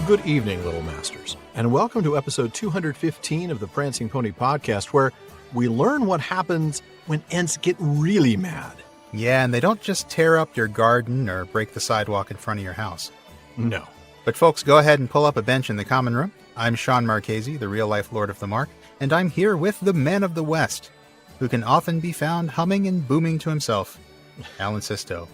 Good evening, Little Masters, and welcome to episode 215 of the Prancing Pony Podcast, where we learn what happens when Ents get really mad. Yeah, and they don't just tear up your garden or break the sidewalk in front of your house. No. But folks, go ahead and pull up a bench in the common room. I'm Sean Marchese, the real-life Lord of the Mark, and I'm here with the Man of the West, who can often be found humming and booming to himself, Alan Sisto.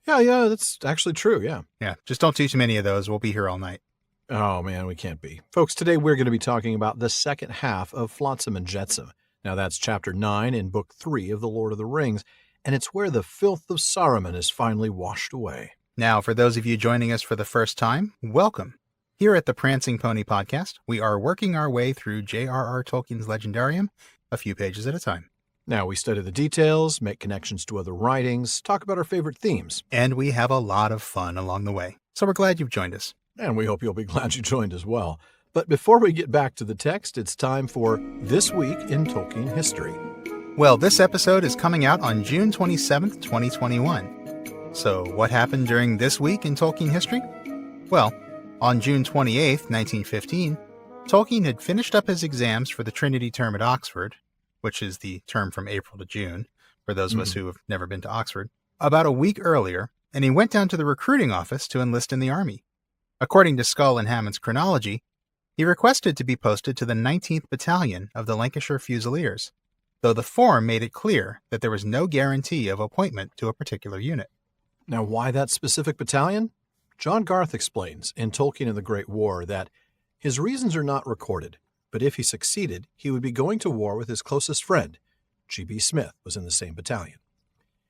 Yeah, that's actually true, yeah. Yeah, just don't do too many of those. We'll be here all night. Oh, man, we can't be. Folks, today we're going to be talking about the second half of Flotsam and Jetsam. Now, that's Chapter 9 in Book 3 of The Lord of the Rings, and it's where the filth of Saruman is finally washed away. Now, for those of you joining us for the first time, welcome. Here at the Prancing Pony Podcast, we are working our way through J.R.R. Tolkien's Legendarium, a few pages at a time. Now, we study the details, make connections to other writings, talk about our favorite themes. And we have a lot of fun along the way. So we're glad you've joined us. And we hope you'll be glad you joined as well. But before we get back to the text, it's time for This Week in Tolkien History. Well, this episode is coming out on June 27th, 2021. So what happened during this week in Tolkien history? Well, on June 28th, 1915, Tolkien had finished up his exams for the Trinity term at Oxford, which is the term from April to June, for those of us who have never been to Oxford, about a week earlier, and he went down to the recruiting office to enlist in the army. According to Skull and Hammond's chronology, he requested to be posted to the 19th Battalion of the Lancashire Fusiliers, though the form made it clear that there was no guarantee of appointment to a particular unit. Now, why that specific battalion? John Garth explains in Tolkien and the Great War that his reasons are not recorded, but if he succeeded, he would be going to war with his closest friend. G.B. Smith was in the same battalion.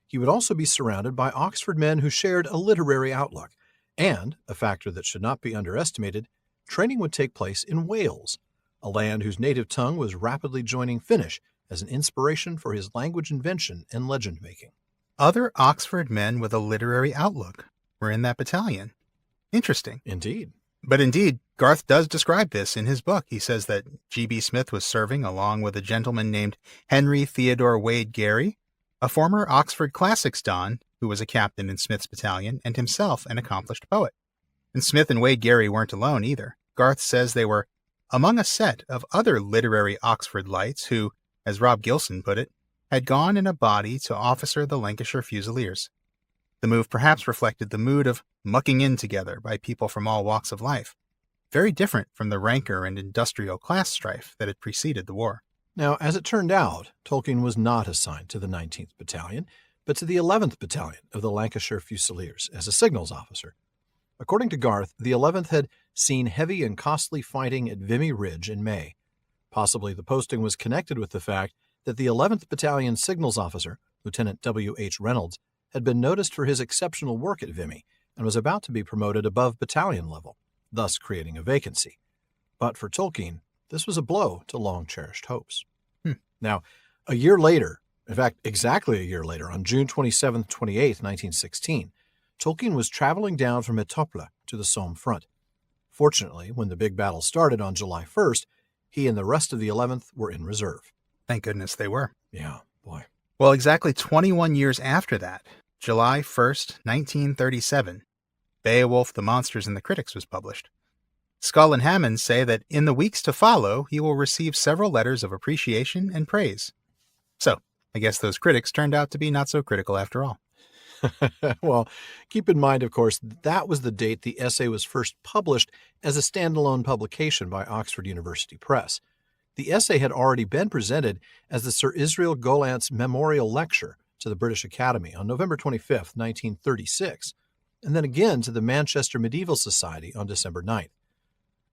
He would also be surrounded by Oxford men who shared a literary outlook, and, a factor that should not be underestimated, training would take place in Wales, a land whose native tongue was rapidly joining Finnish as an inspiration for his language invention and legend making. Other Oxford men with a literary outlook were in that battalion. Interesting. Indeed. But indeed, Garth does describe this in his book. He says that G.B. Smith was serving along with a gentleman named Henry Theodore Wade Gary, a former Oxford Classics don who was a captain in Smith's battalion and himself an accomplished poet. And Smith and Wade Gary weren't alone either. Garth says they were among a set of other literary Oxford lights who, as Rob Gilson put it, had gone in a body to officer the Lancashire Fusiliers. The move perhaps reflected the mood of mucking in together by people from all walks of life, very different from the rancor and industrial class strife that had preceded the war. Now, as it turned out, Tolkien was not assigned to the 19th Battalion, but to the 11th Battalion of the Lancashire Fusiliers as a signals officer. According to Garth, the 11th had seen heavy and costly fighting at Vimy Ridge in May. Possibly the posting was connected with the fact that the 11th Battalion signals officer, Lieutenant W.H. Reynolds, had been noticed for his exceptional work at Vimy and was about to be promoted above battalion level, thus creating a vacancy. But for Tolkien, this was a blow to long-cherished hopes. Now, a year later, in fact, exactly a year later, on June 27th, 28th, 1916, Tolkien was traveling down from Etopla to the Somme front. Fortunately, when the big battle started on July 1st, he and the rest of the 11th were in reserve. Thank goodness they were. Yeah, boy. Well, exactly 21 years after that, July 1st, 1937, Beowulf, the Monsters and the Critics was published. Skull and Hammond say that in the weeks to follow, he will receive several letters of appreciation and praise. So, I guess those critics turned out to be not so critical after all. Well, keep in mind, of course, that was the date the essay was first published as a standalone publication by Oxford University Press. The essay had already been presented as the Sir Israel Gollancz Memorial Lecture to the British Academy on November 25th, 1936, and then again to the Manchester Medieval Society on December 9th.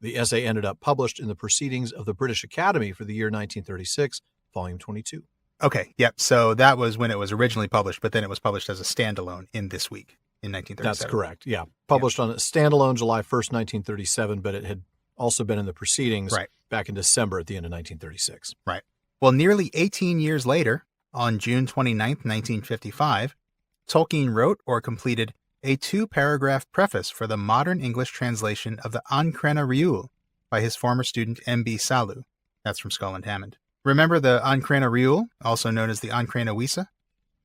The essay ended up published in the Proceedings of the British Academy for the year 1936, Volume 22. Okay, yep, so that was when it was originally published, but then it was published as a standalone in this week, in 1937. That's correct, yeah. Published on a standalone July 1st, 1937, but it had also been in the Proceedings back in December at the end of 1936. Right. Well, nearly 18 years later, on June 29th, 1955, Tolkien wrote or completed a 2-paragraph preface for the modern English translation of the Ancrena Riul by his former student M.B. Salu. That's from Skull and Hammond. Remember the Ancrena Riul, also known as the Ancrena Wisa?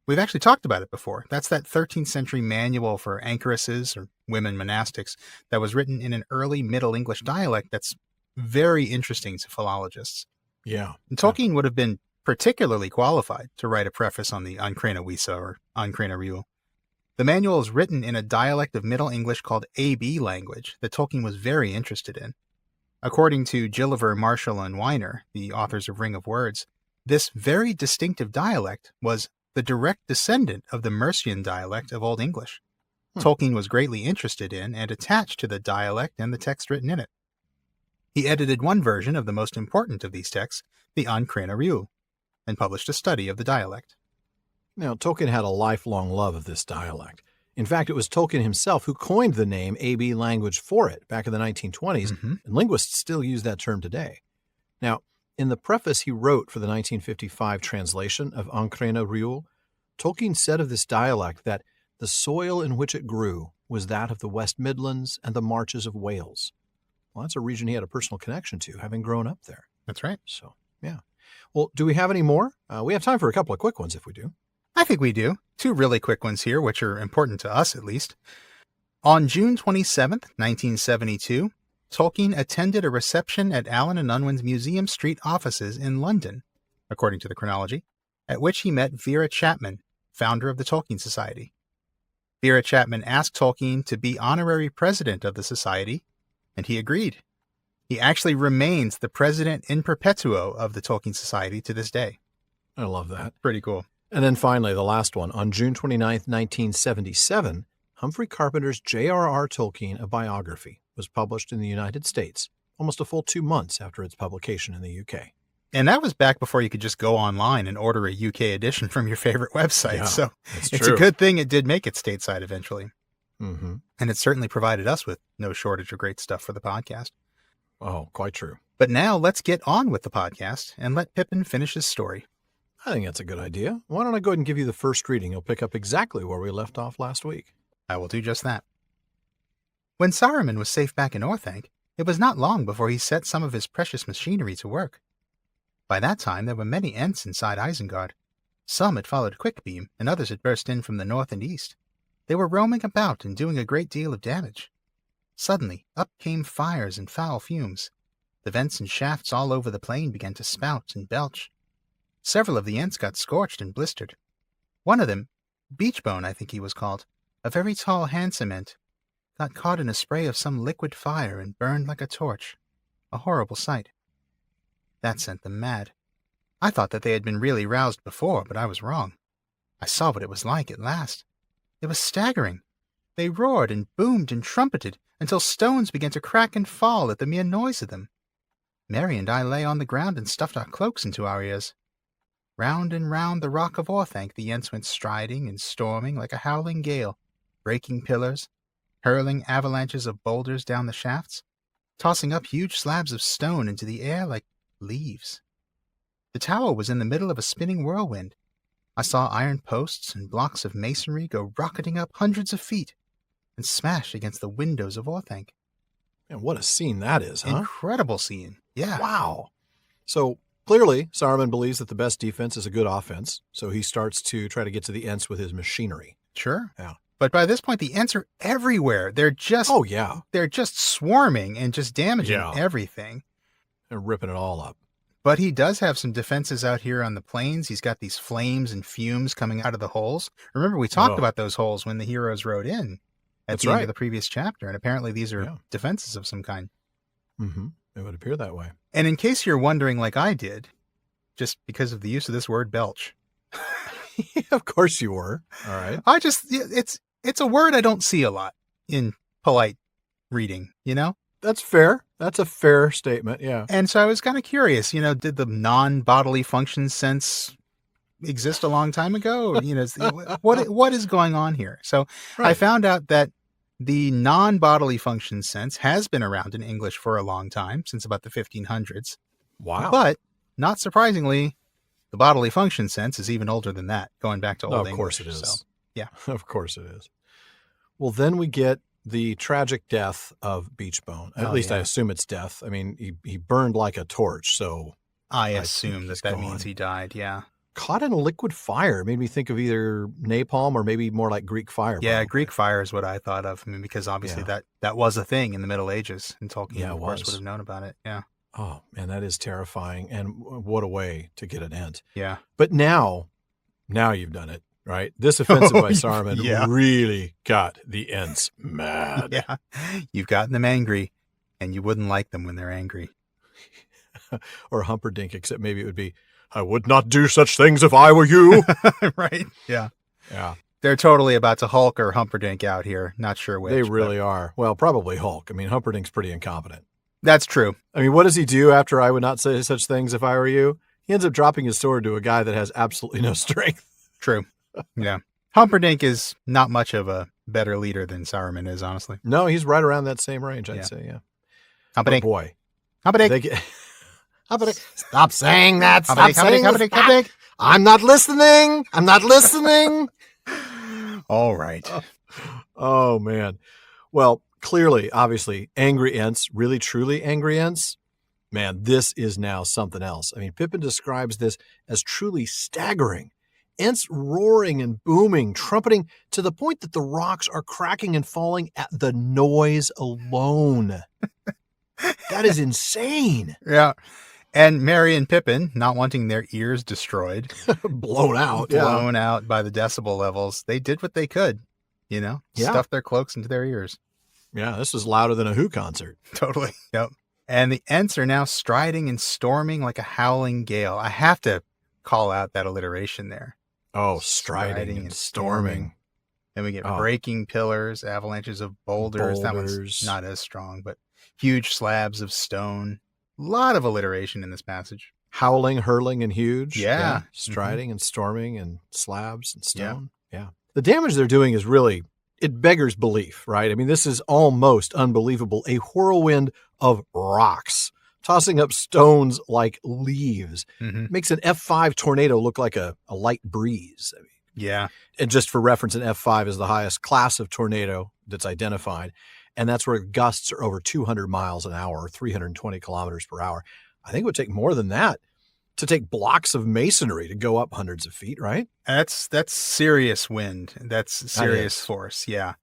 We've actually talked about it before. That's that 13th century manual for anchoresses or women monastics that was written in an early Middle English dialect that's very interesting to philologists. Yeah. And Tolkien would have been particularly qualified to write a preface on the Ancrena Wisa or Ancrena Riul. The manual is written in a dialect of Middle English called AB language that Tolkien was very interested in. According to Gilliver, Marshall, and Weiner, the authors of Ring of Words, this very distinctive dialect was the direct descendant of the Mercian dialect of Old English. Tolkien was greatly interested in and attached to the dialect and the text written in it. He edited one version of the most important of these texts, the Ancrena Riul, and published a study of the dialect. Now, Tolkien had a lifelong love of this dialect. In fact, it was Tolkien himself who coined the name AB language for it back in the 1920s, and linguists still use that term today. Now, in the preface he wrote for the 1955 translation of Ancrena Riul, Tolkien said of this dialect that the soil in which it grew was that of the West Midlands and the marches of Wales. Well, that's a region he had a personal connection to, having grown up there. That's right. So, yeah. Well, do we have any more? We have time for a couple of quick ones if we do. I think we do. Two really quick ones here, which are important to us at least. On June 27th, 1972, Tolkien attended a reception at Allen and Unwin's Museum Street offices in London, according to the chronology, at which he met Vera Chapman, founder of the Tolkien Society. Vera Chapman asked Tolkien to be honorary president of the society, and he agreed. He actually remains the president in perpetuo of the Tolkien Society to this day. I love that. Pretty cool. And then finally, the last one. On June 29th, 1977, Humphrey Carpenter's J.R.R. Tolkien, a biography, was published in the United States, almost a full 2 months after its publication in the UK. And that was back before you could just go online and order a UK edition from your favorite website. Yeah, so it's a good thing it did make it stateside eventually. Mm-hmm. And it certainly provided us with no shortage of great stuff for the podcast. Oh, quite true. But now let's get on with the podcast and let Pippin finish his story. I think that's a good idea. Why don't I go ahead and give you the first reading? You'll pick up exactly where we left off last week. I will do just that. When Saruman was safe back in Orthanc, it was not long before he set some of his precious machinery to work. By that time there were many Ents inside Isengard. Some had followed Quickbeam, and others had burst in from the north and east. They were roaming about and doing a great deal of damage. Suddenly, up came fires and foul fumes. The vents and shafts all over the plain began to spout and belch. Several of the Ents got scorched and blistered. One of them, Beachbone I think he was called, a very tall, handsome Ent, got caught in a spray of some liquid fire and burned like a torch. A horrible sight. That sent them mad. I thought that they had been really roused before, but I was wrong. I saw what it was like at last. It was staggering. They roared and boomed and trumpeted until stones began to crack and fall at the mere noise of them. Merry and I lay on the ground and stuffed our cloaks into our ears. Round and round the rock of Orthanc the Ents went striding and storming like a howling gale, breaking pillars, hurling avalanches of boulders down the shafts, tossing up huge slabs of stone into the air like leaves. The tower was in the middle of a spinning whirlwind. I saw iron posts and blocks of masonry go rocketing up hundreds of feet and smash against the windows of Orthanc. And what a scene that is, huh? Incredible scene. Yeah. Wow. So clearly, Saruman believes that the best defense is a good offense, so he starts to try to get to the Ents with his machinery. Sure. Yeah. But by this point, the Ents are everywhere. They're just they're just swarming and just damaging everything. They're ripping it all up. But he does have some defenses out here on the plains. He's got these flames and fumes coming out of the holes. Remember, we talked about those holes when the heroes rode in at the end of the previous chapter, and apparently these are defenses of some kind. Mm-hmm. It would appear that way. And in case you're wondering, like I did, just because of the use of this word belch. Of course you were. All right. It's a word I don't see a lot in polite reading, you know? That's fair. That's a fair statement, yeah. And so I was kind of curious, did the non-bodily function sense exist a long time ago? What is going on here? So I found out that the non-bodily function sense has been around in English for a long time, since about the 1500s. Wow. But, not surprisingly, the bodily function sense is even older than that, going back to Old English. Of course it is. So, yeah. Of course it is. Well, then we get the tragic death of Beachbone. At least I assume it's death. I mean, he burned like a torch, so I assume that means he died, yeah. caught in a liquid fire. It made me think of either napalm or maybe more like Greek fire. Yeah, probably. Greek fire is what I thought of. I mean, because obviously that was a thing in the Middle Ages, and Tolkien, of course, would have known about it. Yeah. Oh, man, that is terrifying. And what a way to get an Ent. Yeah. But now you've done it, right? This offensive by Saruman really got the Ents mad. Yeah. You've gotten them angry, and you wouldn't like them when they're angry. Or Humperdinck, except maybe it would be, I would not do such things if I were you. Right. Yeah. Yeah. They're totally about to Hulk or Humperdinck out here. Not sure which. They really are. Well, probably Hulk. I mean, Humperdinck's pretty incompetent. That's true. I mean, what does he do after I would not say such things if I were you? He ends up dropping his sword to a guy that has absolutely no strength. True. Yeah. Humperdinck is not much of a better leader than Saruman is, honestly. No, he's right around that same range, I'd say, yeah. Humperdinck. Oh, boy. Humperdinck. Humperdinck. Stop saying that. Stop saying Humperdinck. that. I'm not listening. I'm not listening. All right. Oh, man. Well, clearly, obviously, angry Ents, really, truly angry Ents. Man, this is now something else. I mean, Pippin describes this as truly staggering. Ents roaring and booming, trumpeting to the point that the rocks are cracking and falling at the noise alone. That is insane. Yeah. And Merry and Pippin, not wanting their ears destroyed, blown out by the decibel levels, they did what they could, stuff their cloaks into their ears. Yeah, this was louder than a Who concert. Totally. Yep. And the Ents are now striding and storming like a howling gale. I have to call out that alliteration there. Oh, striding and storming. Then we get breaking pillars, avalanches of boulders. That one's not as strong, but huge slabs of stone. A lot of alliteration in this passage. Howling, hurling, and huge. Yeah. Striding and storming and slabs and stone. Yeah. The damage they're doing is really, it beggars belief, right? I mean, this is almost unbelievable. A whirlwind of rocks tossing up stones like leaves. Makes an F5 tornado look like a light breeze. I mean, yeah. And just for reference, an F5 is the highest class of tornado that's identified. And that's where gusts are over 200 miles an hour or 320 kilometers per hour. I think it would take more than that to take blocks of masonry to go up hundreds of feet, right? That's serious wind. That's serious force. Yeah.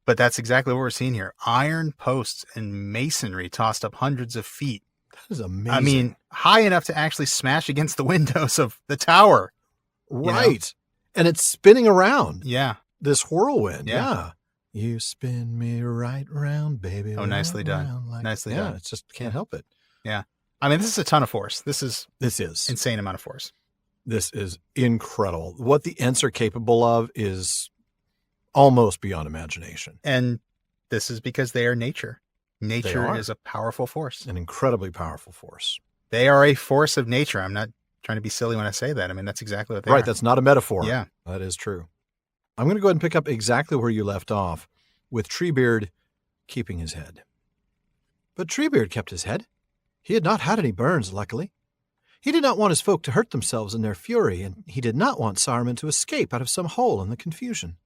But that's exactly what we're seeing here. Iron posts and masonry tossed up hundreds of feet. That is amazing. I mean, high enough to actually smash against the windows of the tower. Right. And it's spinning around. Yeah. This whirlwind. Yeah. You spin me right round, baby. Oh, nicely done. Nicely done. It's just can't help it. Yeah. I mean, this is a ton of force. This is insane amount of force. This is incredible. What the Ents are capable of is almost beyond imagination. And this is because they are nature. Nature is a powerful force. An incredibly powerful force. They are a force of nature. I'm not trying to be silly when I say that. I mean, that's exactly what they are. Right. That's not a metaphor. Yeah. That is true. I'm going to go ahead and pick up exactly where you left off, with Treebeard keeping his head. But Treebeard kept his head. He had not had any burns, luckily. He did not want his folk to hurt themselves in their fury, and he did not want Saruman to escape out of some hole in the confusion.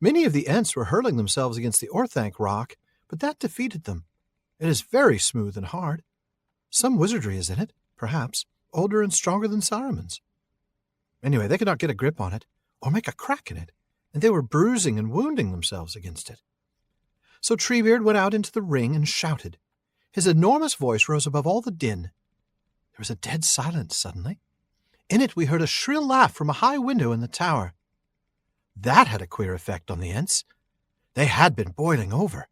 Many of the Ents were hurling themselves against the Orthanc rock, but that defeated them. It is very smooth and hard. Some wizardry is in it, perhaps, older and stronger than Saruman's. Anyway, they could not get a grip on it, or make a crack in it, and they were bruising and wounding themselves against it. So Treebeard went out into the ring and shouted. His enormous voice rose above all the din. There was a dead silence suddenly. In it we heard a shrill laugh from a high window in the tower. That had a queer effect on the Ents. They had been boiling over.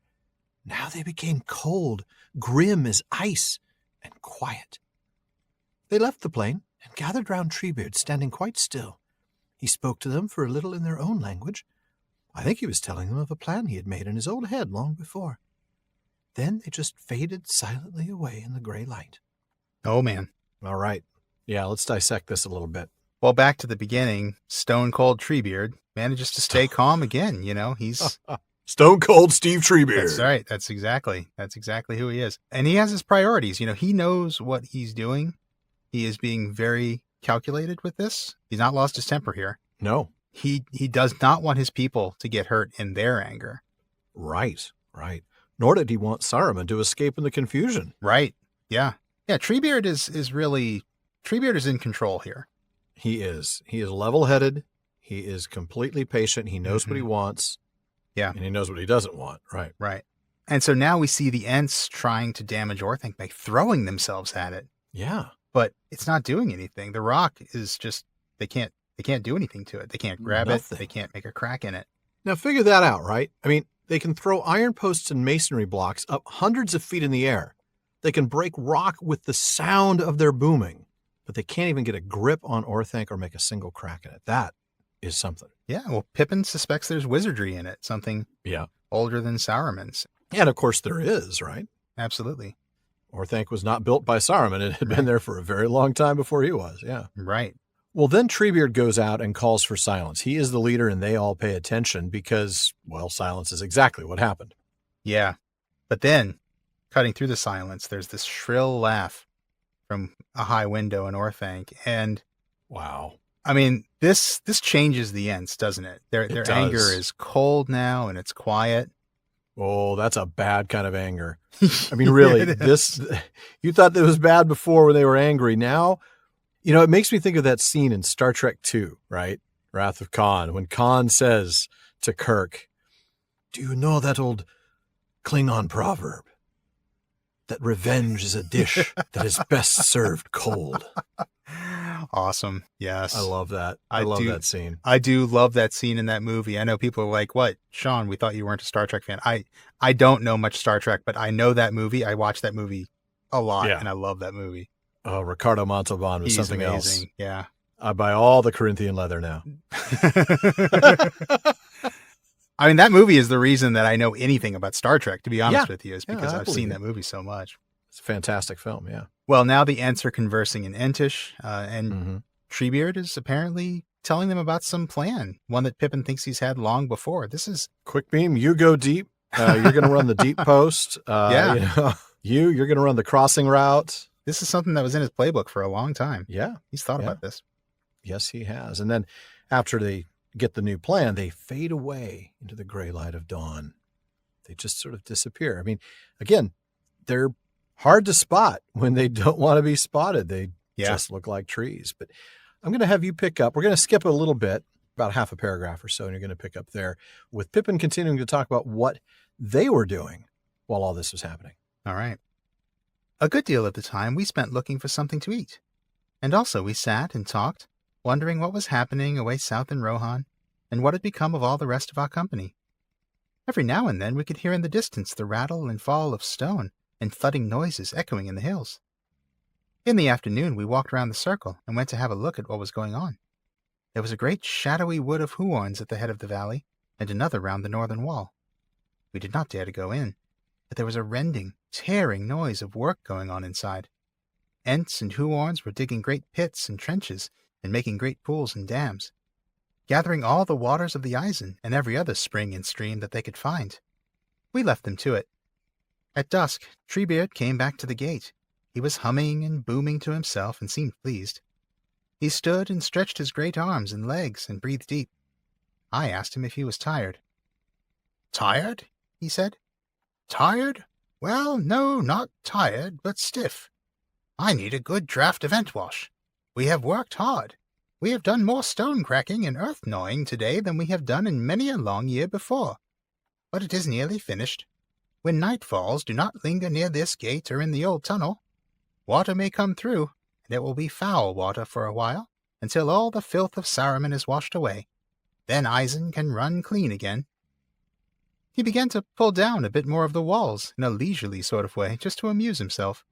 Now they became cold, grim as ice, and quiet. They left the plain and gathered round Treebeard, standing quite still. He spoke to them for a little in their own language. I think he was telling them of a plan he had made in his old head long before. Then they just faded silently away in the gray light. Oh, man. All right. Yeah, let's dissect this a little bit. Well, back to the beginning, Stone Cold Treebeard manages to stay calm again. He's Stone Cold Steve Treebeard. That's right. That's exactly who he is. And he has his priorities. He knows what he's doing. He is being very calculated with this. He's not lost his temper here. No. He does not want his people to get hurt in their anger. Right. Nor did he want Saruman to escape in the confusion. Right. Yeah. Yeah. Treebeard is in control here. He is. He is level-headed. He is completely patient. He knows what he wants. Yeah. And he knows what he doesn't want. Right. Right. And so now we see the Ents trying to damage Orthanc by throwing themselves at it. Yeah. But it's not doing anything. The rock is just, they can't do anything to it. They can't grab it. They can't make a crack in it. Now figure that out, right? I mean, they can throw iron posts and masonry blocks up hundreds of feet in the air. They can break rock with the sound of their booming, but they can't even get a grip on Orthanc or make a single crack in it. That is something. Yeah, well, Pippin suspects there's wizardry in it, something older than Saruman's. And of course there is, right? Absolutely. Orthanc was not built by Saruman. It had been there for a very long time before he was, yeah. Right. Well, then Treebeard goes out and calls for silence. He is the leader, and they all pay attention because, well, silence is exactly what happened. Yeah. But then, cutting through the silence, there's this shrill laugh from a high window in Orthanc. And, wow. I mean, this changes the Ents, doesn't it? Their anger is cold now, and it's quiet. Oh, that's a bad kind of anger. I mean, really, you thought that was bad before when they were angry. Now, you know, it makes me think of that scene in Star Trek II, right? Wrath of Khan, when Khan says to Kirk, "Do you know that old Klingon proverb? That revenge is a dish that is best served cold." Awesome. Yes. I love that. I love that scene. I do love that scene in that movie. I know people are like, what? Sean, we thought you weren't a Star Trek fan. I don't know much Star Trek, but I know that movie. I watched that movie a lot, and I love that movie. Oh, Ricardo Montalban was something amazing. else. Yeah. I buy all the Corinthian leather now. I mean, that movie is the reason that I know anything about Star Trek, to be honest with you, is Yeah, because I I've believe seen it. that movie so much. It's a fantastic film, yeah. Well, now the Ents are conversing in Entish, and Treebeard is apparently telling them about some plan, one that Pippin thinks he's had long before. This is... Quick beam, you go deep. You're going to run the deep post. Yeah. You're going to run the crossing route. This is something that was in his playbook for a long time. Yeah. He's thought about this. Yes, he has. And then after they get the new plan, they fade away into the gray light of dawn. They just sort of disappear. I mean, again, they're hard to spot when they don't want to be spotted. They just look like trees. But I'm going to have you pick up. We're going to skip a little bit, about half a paragraph or so, and you're going to pick up there with Pippin continuing to talk about what they were doing while all this was happening. All right. A good deal of the time we spent looking for something to eat. And also we sat and talked, wondering what was happening away south in Rohan, and what had become of all the rest of our company. Every now and then we could hear in the distance the rattle and fall of stone and thudding noises echoing in the hills. In the afternoon we walked round the circle and went to have a look at what was going on. There was a great shadowy wood of Huorns at the head of the valley, and another round the northern wall. We did not dare to go in, but there was a rending, tearing noise of work going on inside. Ents and Huorns were digging great pits and trenches and making great pools and dams, gathering all the waters of the Isen and every other spring and stream that they could find. We left them to it. At dusk, Treebeard came back to the gate. He was humming and booming to himself and seemed pleased. He stood and stretched his great arms and legs and breathed deep. I asked him if he was tired. "Tired?" he said. "Tired? Well, no, not tired, but stiff. I need a good draft of Entwash. We have worked hard. We have done more stone cracking and earth gnawing today than we have done in many a long year before. But it is nearly finished. When night falls, do not linger near this gate or in the old tunnel. Water may come through, and it will be foul water for a while, until all the filth of Saruman is washed away. Then Isen can run clean again." He began to pull down a bit more of the walls in a leisurely sort of way, just to amuse himself.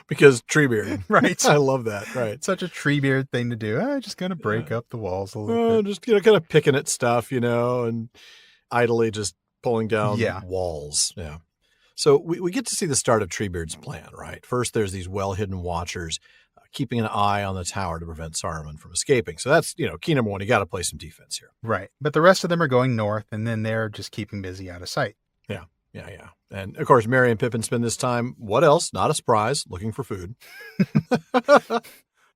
Because Treebeard. Right. I love that. Right. Such a Treebeard thing to do. I'm just going to break up the walls a little bit. Just, kind of picking at stuff, and idly just pulling down walls. Yeah. So we get to see the start of Treebeard's plan, right? First, there's these well-hidden watchers keeping an eye on the tower to prevent Saruman from escaping. So that's, key number one. You got to play some defense here. Right. But the rest of them are going north, and then they're just keeping busy out of sight. Yeah. And, of course, Merry and Pippin spend this time, what else? Not a surprise, looking for food.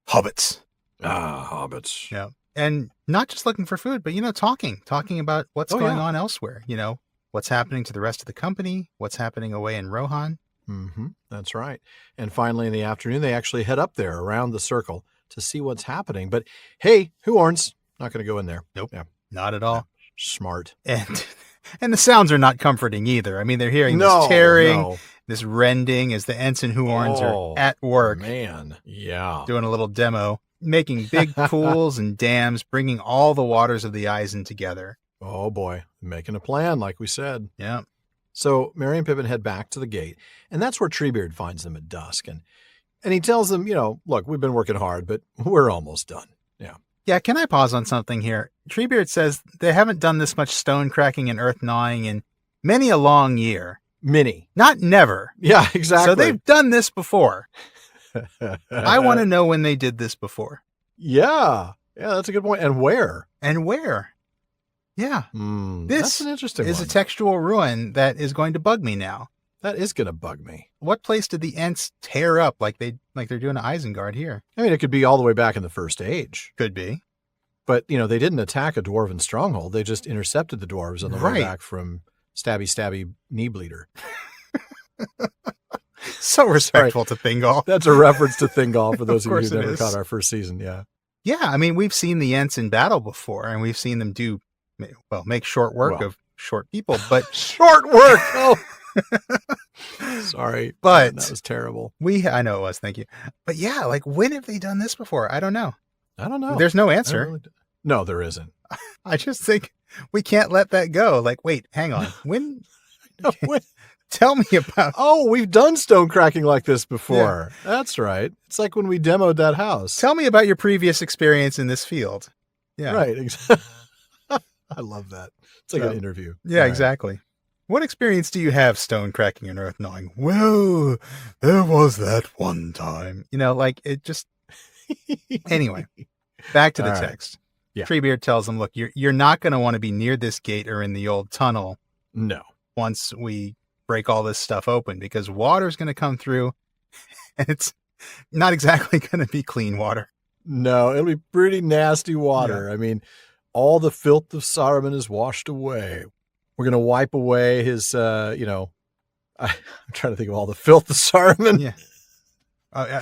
Hobbits. Hobbits. Yeah. And not just looking for food, but, talking about what's going on elsewhere. What's happening to the rest of the company, what's happening away in Rohan. That's right. And finally, in the afternoon, they actually head up there around the circle to see what's happening. But hey, Huorns, not going to go in there. Nope. Yeah. Not at all. Yeah. Smart. And the sounds are not comforting either. I mean, they're hearing this tearing, this rending as the ensign Huorns are at work. Man, yeah. Doing a little demo, making big pools and dams, bringing all the waters of the Isen together. Oh boy, making a plan, like we said. Yeah. So Merry and Pippin head back to the gate, and that's where Treebeard finds them at dusk. And he tells them, look, we've been working hard, but we're almost done. Yeah. Yeah, can I pause on something here? Treebeard says they haven't done this much stone cracking and earth gnawing in many a long year. Many. Not never. Yeah, exactly. So they've done this before. I want to know when they did this before. Yeah. Yeah, that's a good point. And where? Yeah. That's an interesting is one. A textual ruin that is going to bug me now. That is going to bug me. What place did the Ents tear up like they're doing to Isengard here? I mean, it could be all the way back in the First Age. Could be. But, they didn't attack a dwarven stronghold. They just intercepted the dwarves on the way back from stabby knee bleeder. So respectful to Thingol. That's a reference to Thingol for those of you who never is. caught our first season. Yeah. Yeah. I mean, we've seen the Ents in battle before, and we've seen them make short work of short people, but short work. Oh, sorry. But that was terrible. I know it was. Thank you. But yeah, when have they done this before? I don't know. There's no answer. No, there isn't. I just think we can't let that go. Wait, hang on. When? Tell me about. Oh, we've done stone cracking like this before. Yeah. That's right. It's like when we demoed that house. Tell me about your previous experience in this field. Yeah. Right. I love that. It's like an interview. Yeah, right. Exactly. What experience do you have stone cracking and earth gnawing? Well, there was that one time. It just... Anyway, back to the text. Yeah. Treebeard tells them, look, you're not going to want to be near this gate or in the old tunnel. No. Once we break all this stuff open, because water's going to come through, and it's not exactly going to be clean water. No, it'll be pretty nasty water. Yeah. I mean, all the filth of Saruman is washed away. We're going to wipe away his, I'm trying to think of all the filth of Saruman. Yeah.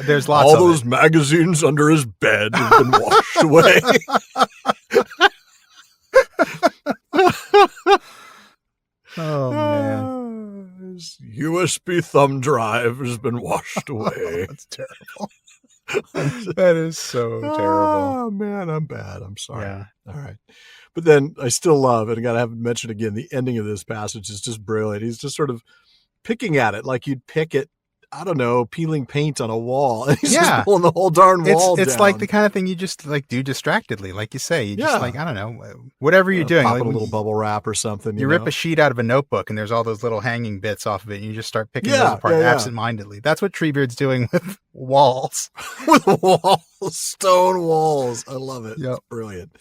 There's lots all of those magazines under his bed have been washed away. Oh, man. His USB thumb drive has been washed away. That's terrible. That is so terrible. Oh, man, I'm bad. I'm sorry. Yeah. All right. But then I still love, and I got to have it mentioned again, the ending of this passage is just brilliant. He's just sort of picking at it like you'd pick at, I don't know, peeling paint on a wall. And he's just pulling the whole darn wall down. It's like the kind of thing you just do distractedly, like you say. You just I don't know, whatever you're doing. Pop a little bubble wrap or something. You rip a sheet out of a notebook and there's all those little hanging bits off of it and you just start picking those apart absentmindedly. That's what Treebeard's doing with walls. With walls, stone walls. I love it. Yep. It's brilliant.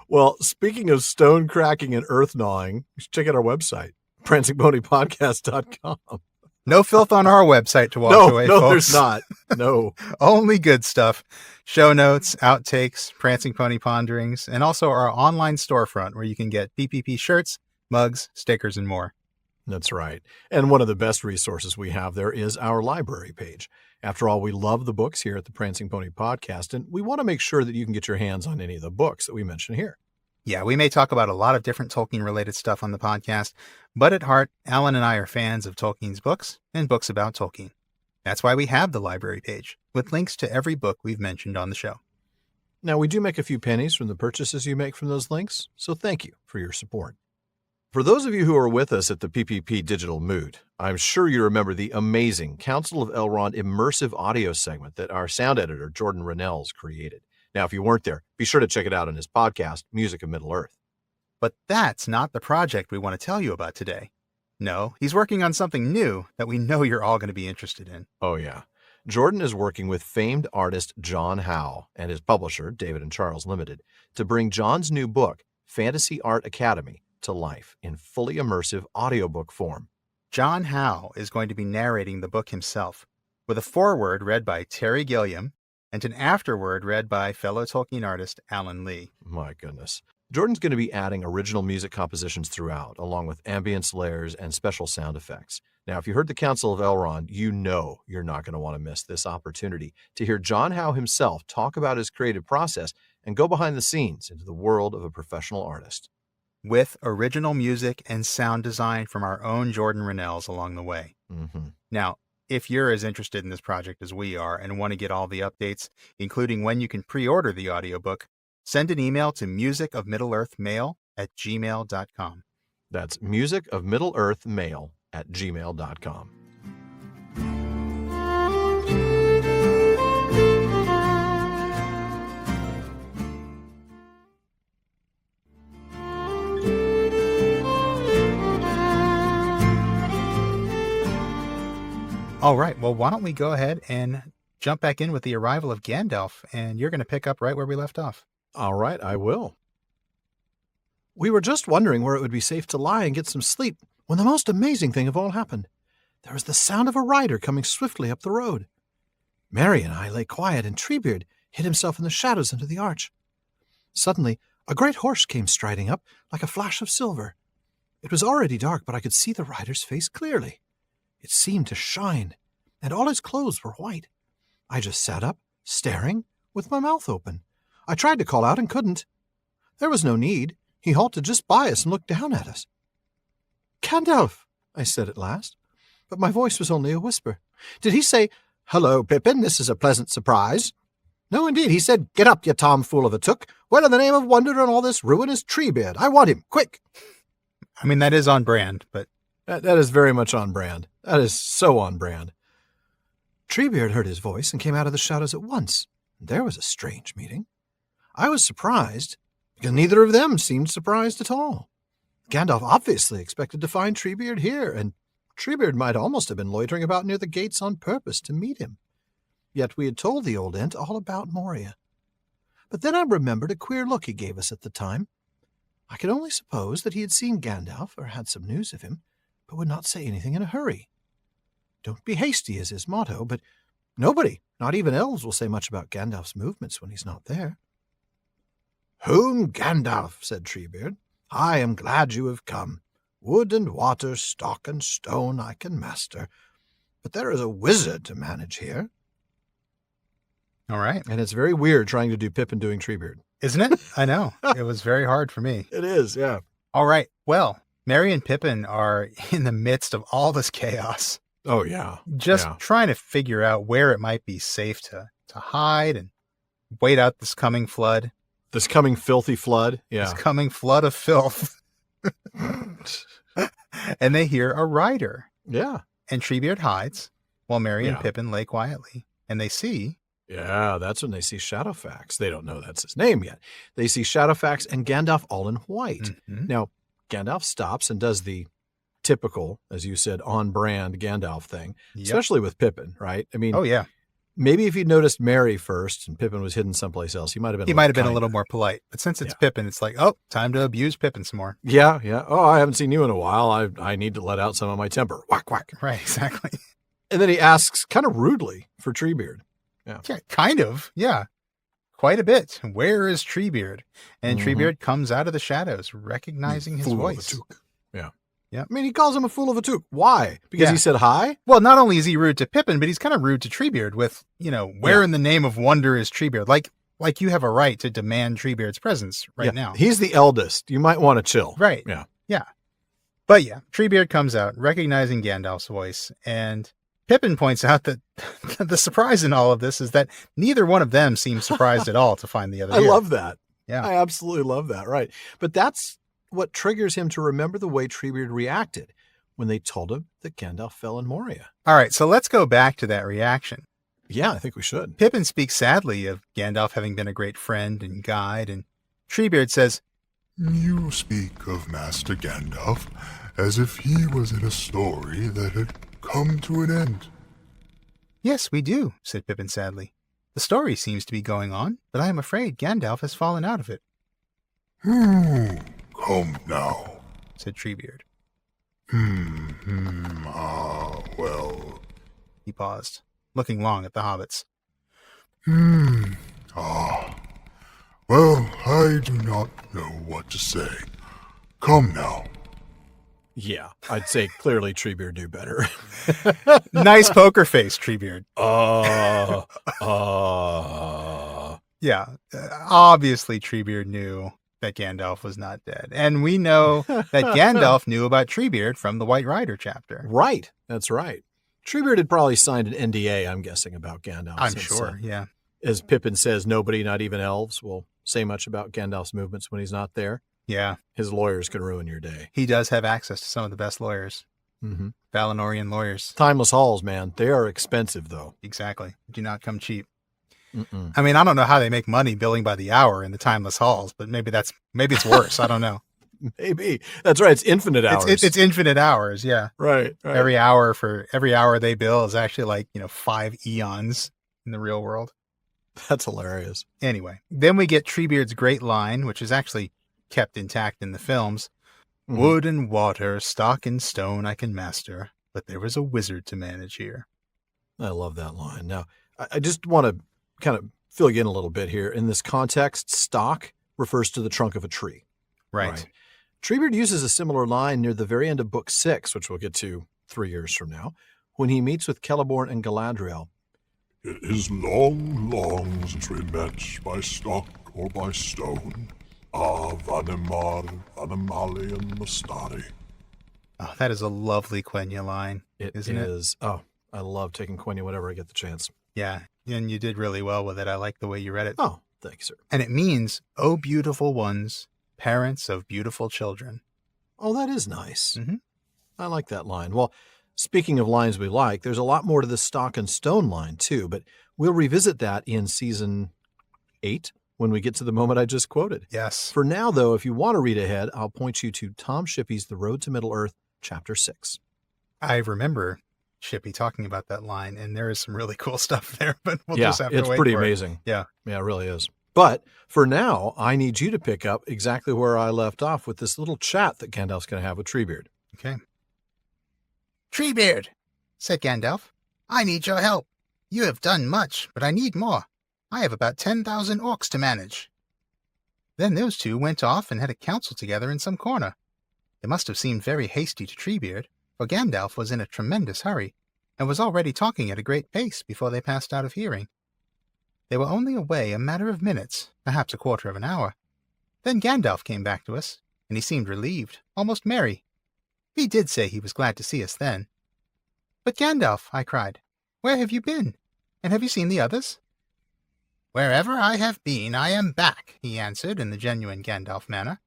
Well, speaking of stone cracking and earth gnawing, you should check out our website, prancingponypodcast.com. No filth on our website to wash away, no, folks. There's not. No. Only good stuff. Show notes, outtakes, Prancing Pony Ponderings, and also our online storefront where you can get PPP shirts, mugs, stickers, and more. That's right. And one of the best resources we have there is our library page. After all, we love the books here at the Prancing Pony Podcast, and we want to make sure that you can get your hands on any of the books that we mention here. Yeah, we may talk about a lot of different Tolkien-related stuff on the podcast, but at heart, Alan and I are fans of Tolkien's books and books about Tolkien. That's why we have the library page, with links to every book we've mentioned on the show. Now, we do make a few pennies from the purchases you make from those links, so thank you for your support. For those of you who are with us at the PPP Digital Mood, I'm sure you remember the amazing Council of Elrond immersive audio segment that our sound editor, Jordan Rennells, created. Now, if you weren't there, be sure to check it out on his podcast, Music of Middle-earth. But that's not the project we want to tell you about today. No, he's working on something new that we know you're all going to be interested in. Oh, yeah. Jordan is working with famed artist John Howe and his publisher, David and Charles Limited, to bring John's new book, Fantasy Art Academy, to life in fully immersive audiobook form. John Howe is going to be narrating the book himself, with a foreword read by Terry Gilliam and an afterword read by fellow Tolkien artist Alan Lee. My goodness. Jordan's going to be adding original music compositions throughout, along with ambience layers and special sound effects. Now, if you heard the Council of Elrond, you know you're not going to want to miss this opportunity to hear John Howe himself talk about his creative process and go behind the scenes into the world of a professional artist. With original music and sound design from our own Jordan Rennells along the way. Mm-hmm. Now, if you're as interested in this project as we are and want to get all the updates, including when you can pre-order the audiobook, send an email to musicofmiddle-earth-mail@gmail.com. That's musicofmiddle-earth-mail@gmail.com. All right, well, why don't we go ahead and jump back in with the arrival of Gandalf, and you're going to pick up right where we left off. All right, I will. We were just wondering where it would be safe to lie and get some sleep when the most amazing thing of all happened. There was the sound of a rider coming swiftly up the road. Merry and I lay quiet, and Treebeard hid himself in the shadows under the arch. Suddenly, a great horse came striding up like a flash of silver. It was already dark, but I could see the rider's face clearly. It seemed to shine, and all his clothes were white. I just sat up, staring, with my mouth open. I tried to call out and couldn't. There was no need. He halted just by us and looked down at us. "Gandalf," I said at last, but my voice was only a whisper. Did he say, "Hello, Pippin, this is a pleasant surprise"? No, indeed. He said, "Get up, you tomfool of a took. Where in the name of wonder and all this ruin is Treebeard? I want him, quick." I mean, that is on brand, but... That is very much on brand. That is so on brand. Treebeard heard his voice and came out of the shadows at once. There was a strange meeting. I was surprised, because neither of them seemed surprised at all. Gandalf obviously expected to find Treebeard here, and Treebeard might almost have been loitering about near the gates on purpose to meet him. Yet we had told the old ent all about Moria. But then I remembered a queer look he gave us at the time. I could only suppose that he had seen Gandalf or had some news of him, but would not say anything in a hurry. Don't be hasty is his motto, but nobody, not even elves, will say much about Gandalf's movements when he's not there. "Whom Gandalf," said Treebeard. "I am glad you have come. Wood and water, stock and stone I can master, but there is a wizard to manage here." All right. And it's very weird trying to do Pippin doing Treebeard. Isn't it? I know. It was very hard for me. It is, yeah. All right. Well, Merry and Pippin are in the midst of all this chaos. Oh, yeah. Just trying to figure out where it might be safe to hide and wait out this coming flood. This coming filthy flood. Yeah. This coming flood of filth. And they hear a rider. Yeah. And Treebeard hides while Merry and Pippin lay quietly. And they see... Yeah, that's when they see Shadowfax. They don't know that's his name yet. They see Shadowfax and Gandalf all in white. Mm-hmm. Now, Gandalf stops and does the typical, as you said, on-brand Gandalf thing, especially with Pippin, right? I mean, oh, yeah. Maybe if he'd noticed Merry first and Pippin was hidden someplace else, he might have been a little more polite. But since it's Pippin, it's like, oh, time to abuse Pippin some more. Yeah, yeah. Oh, I haven't seen you in a while. I need to let out some of my temper. Whack, whack. Right, exactly. And then he asks kind of rudely for Treebeard. Yeah, kind of. Yeah, quite a bit. Where is Treebeard? And Treebeard comes out of the shadows, recognizing his voice. Yeah. Yeah. I mean, he calls him a fool of a took. Why? Because he said hi? Well, not only is he rude to Pippin, but he's kind of rude to Treebeard with, where in the name of wonder is Treebeard? Like you have a right to demand Treebeard's presence now. He's the eldest. You might want to chill. Right. Yeah. Yeah. But Treebeard comes out, recognizing Gandalf's voice, and Pippin points out that the surprise in all of this is that neither one of them seems surprised at all to find the other. I love that. Yeah. I absolutely love that. Right. But that's what triggers him to remember the way Treebeard reacted when they told him that Gandalf fell in Moria. All right. So let's go back to that reaction. Yeah, I think we should. Pippin speaks sadly of Gandalf having been a great friend and guide, and Treebeard says, "You speak of Master Gandalf as if he was in a story that had come to an end." "Yes, we do," said Pippin sadly. "The story seems to be going on, but I am afraid Gandalf has fallen out of it." "Come now," said Treebeard. Well. He paused, looking long at the hobbits. Well, I do not know what to say. Come now. Yeah, I'd say clearly Treebeard knew better. Nice poker face, Treebeard. Yeah, obviously Treebeard knew that Gandalf was not dead. And we know that Gandalf knew about Treebeard from the White Rider chapter. Right, that's right. Treebeard had probably signed an NDA, I'm guessing, about Gandalf. I'm sure, yeah. As Pippin says, nobody, not even elves, will say much about Gandalf's movements when he's not there. Yeah. His lawyers can ruin your day. He does have access to some of the best lawyers. Mm-hmm. Valinorian lawyers. Timeless halls, man. They are expensive, though. Exactly. Do not come cheap. Mm-mm. I mean, I don't know how they make money billing by the hour in the timeless halls, but maybe it's worse. I don't know. Maybe. That's right. It's infinite hours. It's infinite hours, yeah. Right. Every hour they bill is actually like, 5 eons in the real world. That's hilarious. Anyway, then we get Treebeard's great line, which is actually kept intact in the films. Mm-hmm. Wood and water, stock and stone I can master, but there is a wizard to manage here. I love that line. Now, I just want to kind of fill you in a little bit here. In this context, stock refers to the trunk of a tree. Right. Treebeard uses a similar line near the very end of Book 6, which we'll get to 3 years from now, when he meets with Celeborn and Galadriel. It is long, long since we met by stock or by stone. Ah, Vanimar, Vanimali, and Mastari. Oh, that is a lovely Quenya line, isn't it? It is. Oh, I love taking Quenya whenever I get the chance. Yeah, and you did really well with it. I like the way you read it. Oh, thank you, sir. And it means, oh, beautiful ones, parents of beautiful children. Oh, that is nice. Mm-hmm. I like that line. Well, speaking of lines we like, there's a lot more to the stock and stone line, too, but we'll revisit that in season 8 when we get to the moment I just quoted. Yes. For now, though, if you want to read ahead, I'll point you to Tom Shippey's The Road to Middle-earth, Chapter 6. I remember Shippey talking about that line, and there is some really cool stuff there, but we'll just have to wait for it. It's pretty amazing. Yeah. Yeah, it really is. But for now, I need you to pick up exactly where I left off with this little chat that Gandalf's going to have with Treebeard. Okay. Treebeard, said Gandalf, I need your help. You have done much, but I need more. I have about 10,000 orcs to manage. Then those two went off and had a council together in some corner. It must have seemed very hasty to Treebeard, for Gandalf was in a tremendous hurry, and was already talking at a great pace before they passed out of hearing. They were only away a matter of minutes, perhaps a quarter of an hour. Then Gandalf came back to us, and he seemed relieved, almost merry. He did say he was glad to see us then. But Gandalf, I cried, where have you been? And have you seen the others? Wherever I have been, I am back, he answered in the genuine Gandalf manner.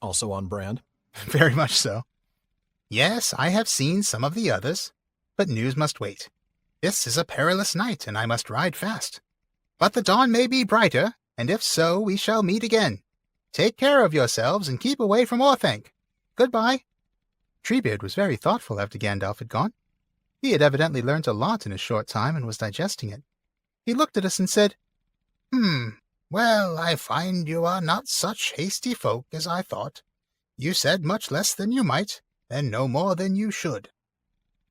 Also on brand. Very much so. Yes, I have seen some of the others, but news must wait. This is a perilous night, and I must ride fast. But the dawn may be brighter, and if so, we shall meet again. Take care of yourselves, and keep away from Orthanc. Goodbye. Treebeard was very thoughtful after Gandalf had gone. He had evidently learnt a lot in a short time and was digesting it. He looked at us and said, Well, I find you are not such hasty folk as I thought. You said much less than you might, and no more than you should.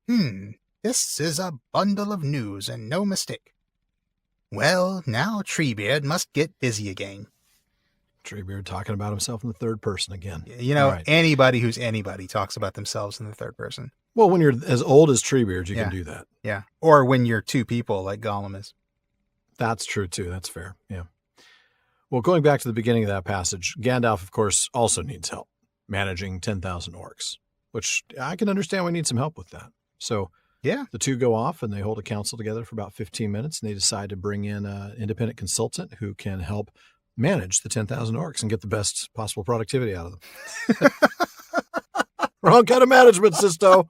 This is a bundle of news, and no mistake. Well, now Treebeard must get busy again. Treebeard talking about himself in the third person again. Anybody who's anybody talks about themselves in the third person. Well, when you're as old as Treebeard, you can do that. Yeah. Or when you're two people like Gollum is. That's true, too. That's fair. Yeah. Well, going back to the beginning of that passage, Gandalf, of course, also needs help managing 10,000 orcs, which I can understand we need some help with that. So yeah, the two go off and they hold a council together for about 15 minutes, and they decide to bring in an independent consultant who can help manage the 10,000 orcs and get the best possible productivity out of them. Wrong kind of management, Sisto.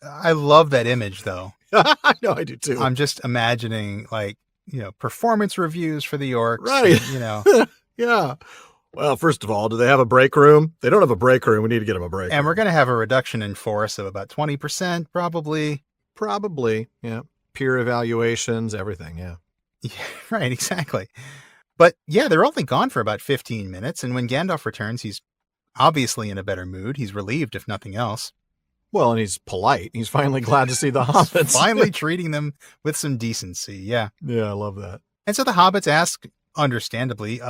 I love that image, though. I know, I do too. I'm just imagining, performance reviews for the orcs. Right. And, yeah. Well, first of all, do they have a break room? They don't have a break room. We need to get them a break room. And we're going to have a reduction in force of about 20%, probably. Probably, yeah. Peer evaluations, everything, yeah. Yeah, right, exactly. But, yeah, they're only gone for about 15 minutes, and when Gandalf returns, he's obviously in a better mood. He's relieved, if nothing else. Well, and he's polite. He's finally glad to see the hobbits. Finally treating them with some decency, yeah. Yeah, I love that. And so the hobbits ask understandably,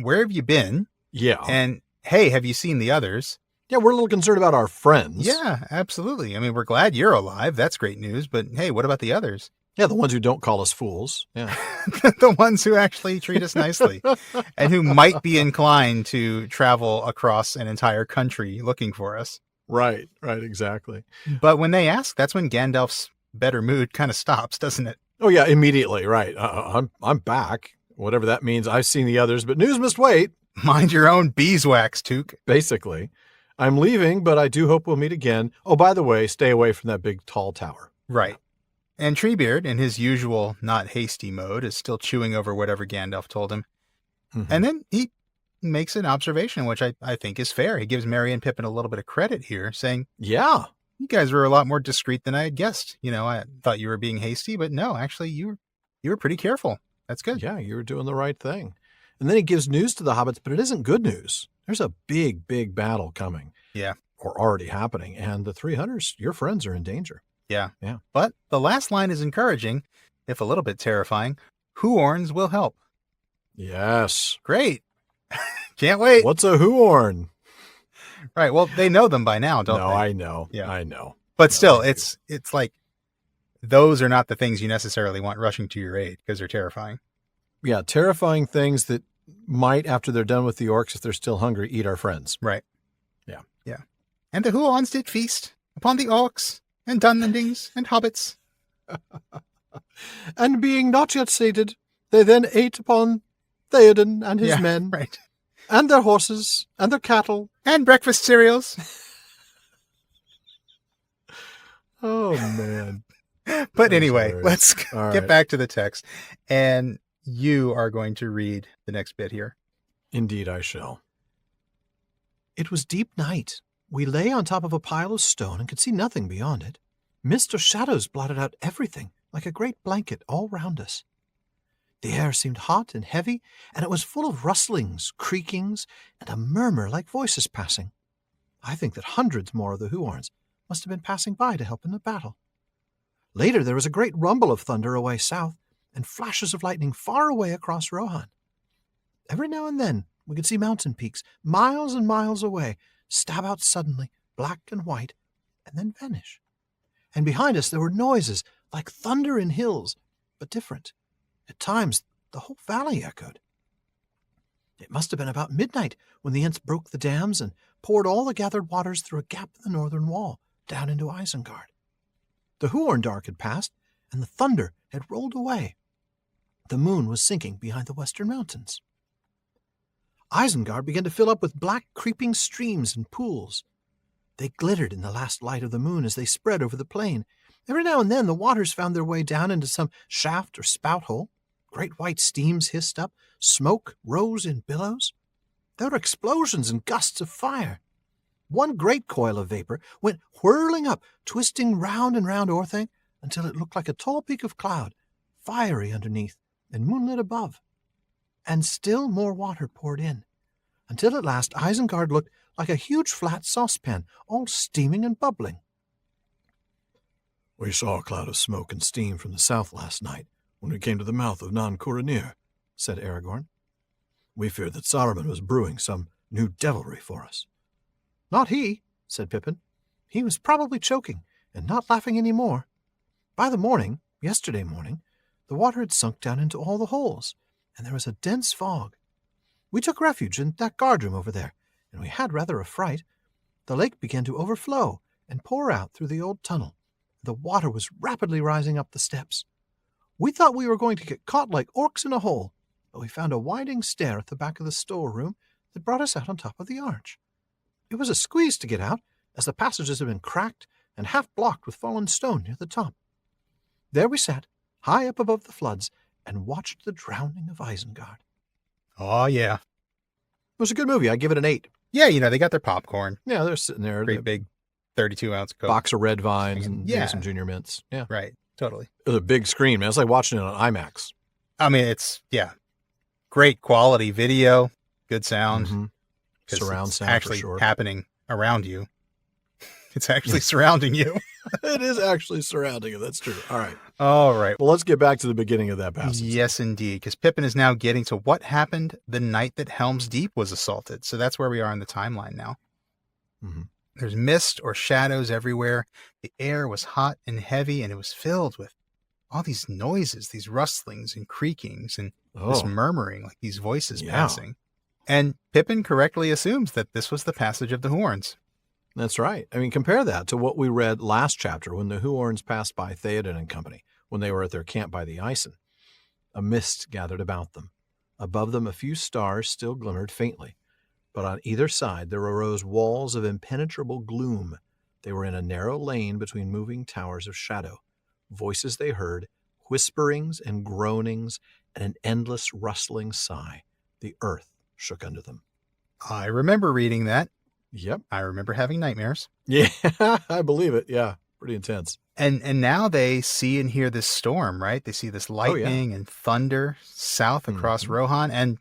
where have you been? Yeah. And hey, have you seen the others? Yeah, we're a little concerned about our friends. Yeah, absolutely. I mean, we're glad you're alive. That's great news. But hey, what about the others? Yeah, the ones who don't call us fools. Yeah. The ones who actually treat us nicely and who might be inclined to travel across an entire country looking for us. Right, exactly. But when they ask, that's when Gandalf's better mood kind of stops, doesn't it? Oh, yeah, immediately. Right. I'm back. Whatever that means. I've seen the others, but news must wait. Mind your own beeswax, Took. Basically. I'm leaving, but I do hope we'll meet again. Oh, by the way, stay away from that big tall tower. Right. And Treebeard, in his usual not hasty mode, is still chewing over whatever Gandalf told him. Mm-hmm. And then he makes an observation, which I think is fair. He gives Merry and Pippin a little bit of credit here, saying, yeah, you guys were a lot more discreet than I had guessed. You know, I thought you were being hasty, but no, actually, you were pretty careful. That's good. Yeah, you were doing the right thing. And then he gives news to the hobbits, but it isn't good news. There's a big, big battle coming. Yeah. Or already happening. And the three hunters, your friends, are in danger. Yeah. Yeah. But the last line is encouraging, if a little bit terrifying. Huorns will help. Yes. Great. Can't wait. What's a Huorn? Right. Well, they know them by now, don't No, they? I know. Yeah. I know. But No, still, I it's like those are not the things you necessarily want rushing to your aid because they're terrifying. Yeah, terrifying things that might, after they're done with the orcs, if they're still hungry, eat our friends. Right. Yeah. Yeah. And the Huorns did feast upon the orcs and dunlendings and hobbits. And being not yet sated, they then ate upon Theoden and his men, Right. and their horses, and their cattle. And breakfast cereals. Oh, man. But anyway, hilarious. let's All get right. back to the text. And you are going to read the next bit here. Indeed I shall. It was deep night. We lay on top of a pile of stone and could see nothing beyond it. Mist or shadows blotted out everything, like a great blanket all round us. The air seemed hot and heavy, and it was full of rustlings, creakings, and a murmur like voices passing. I think that hundreds more of the Huorns must have been passing by to help in the battle. Later there was a great rumble of thunder away south, and flashes of lightning far away across Rohan. Every now and then we could see mountain peaks, miles and miles away, stab out suddenly, black and white, and then vanish. And behind us there were noises like thunder in hills, but different. At times the whole valley echoed. It must have been about midnight when the Ents broke the dams and poured all the gathered waters through a gap in the northern wall, down into Isengard. The Huorn dark had passed, and the thunder had rolled away. The moon was sinking behind the western mountains. Isengard began to fill up with black creeping streams and pools. They glittered in the last light of the moon as they spread over the plain. Every now and then the waters found their way down into some shaft or spout hole. Great white steams hissed up. Smoke rose in billows. There were explosions and gusts of fire. One great coil of vapor went whirling up, twisting round and round Orthanc until it looked like a tall peak of cloud, fiery underneath and moonlit above. And still more water poured in, until at last Isengard looked like a huge flat saucepan, all steaming and bubbling. "We saw a cloud of smoke and steam from the south last night when we came to the mouth of Nan Curanir," said Aragorn. "We feared that Saruman was brewing some new devilry for us." "Not he," said Pippin. "He was probably choking and not laughing any more. By the morning, yesterday morning, the water had sunk down into all the holes, and there was a dense fog. We took refuge in that guardroom over there, and we had rather a fright. The lake began to overflow and pour out through the old tunnel. The water was rapidly rising up the steps. We thought we were going to get caught like orcs in a hole, but we found a winding stair at the back of the storeroom that brought us out on top of the arch. It was a squeeze to get out, as the passages had been cracked and half blocked with fallen stone near the top. There we sat, high up above the floods, and watched the drowning of Isengard." Oh, yeah. It was a good movie. I give it an 8. Yeah, you know, they got their popcorn. Yeah, they're sitting there. Great big 32-ounce Coke. Box of red vines and Yeah. maybe some Junior Mints. Yeah. Right. Totally. It was a big screen, man. It's like watching it on IMAX. I mean, it's, yeah. Great quality video. Good sound. Mhm. 'Cause Surround it's sound actually for sure. happening around you. It's actually surrounding you. It is actually surrounding it. That's true. All right. All right. Well, let's get back to the beginning of that passage. Yes, indeed, because Pippin is now getting to what happened the night that Helm's Deep was assaulted. So that's where we are in the timeline now. Mhm. There's mist or shadows everywhere. The air was hot and heavy, and it was filled with all these noises, these rustlings and creakings, and this murmuring, like these voices passing. And Pippin correctly assumes that this was the passage of the Huorns. That's right. I mean, compare that to what we read last chapter when the Huorns passed by Theoden and company, when they were at their camp by the Isen. A mist gathered about them. Above them, a few stars still glimmered faintly. But on either side, there arose walls of impenetrable gloom. They were in a narrow lane between moving towers of shadow. Voices they heard, whisperings and groanings, and an endless rustling sigh. The earth shook under them. I remember reading that. Yep. I remember having nightmares. Yeah, I believe it. Yeah, pretty intense. And now they see and hear this storm, right? They see this lightning and thunder south across Rohan. And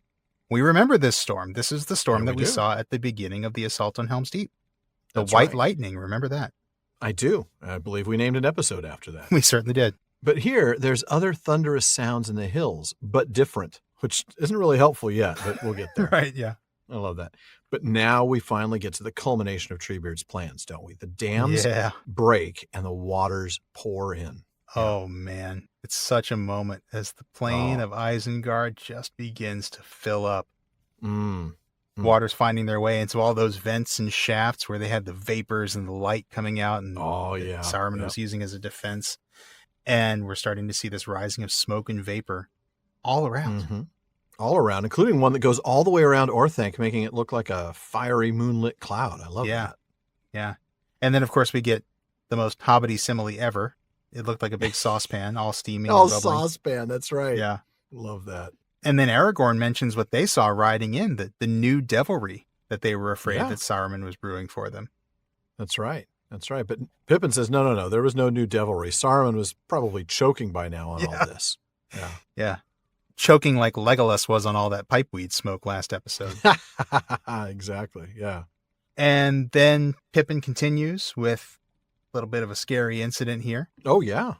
we remember this storm. This is the storm that we saw at the beginning of the assault on Helm's Deep. The white lightning, remember that? I do. I believe we named an episode after that. We certainly did. But here, there's other thunderous sounds in the hills, but different, which isn't really helpful yet, but we'll get there. Right, yeah. I love that. But now we finally get to the culmination of Treebeard's plans, don't we? The dams break and the waters pour in. Oh, man. It's such a moment as the plain of Isengard just begins to fill up. Water's finding their way into all those vents and shafts where they had the vapors and the light coming out. And Saruman was using as a defense. And we're starting to see this rising of smoke and vapor all around. All around, including one that goes all the way around Orthanc, making it look like a fiery moonlit cloud. I love that. Yeah. And then, of course, we get the most hobbity simile ever. It looked like a big saucepan, all steaming. All saucepan, that's right. Yeah. Love that. And then Aragorn mentions what they saw riding in, the new devilry that they were afraid that Saruman was brewing for them. That's right. That's right. But Pippin says, no. There was no new devilry. Saruman was probably choking by now on all this. Yeah. Choking like Legolas was on all that pipeweed smoke last episode. Exactly, yeah. And then Pippin continues with a little bit of a scary incident here. Oh, yeah.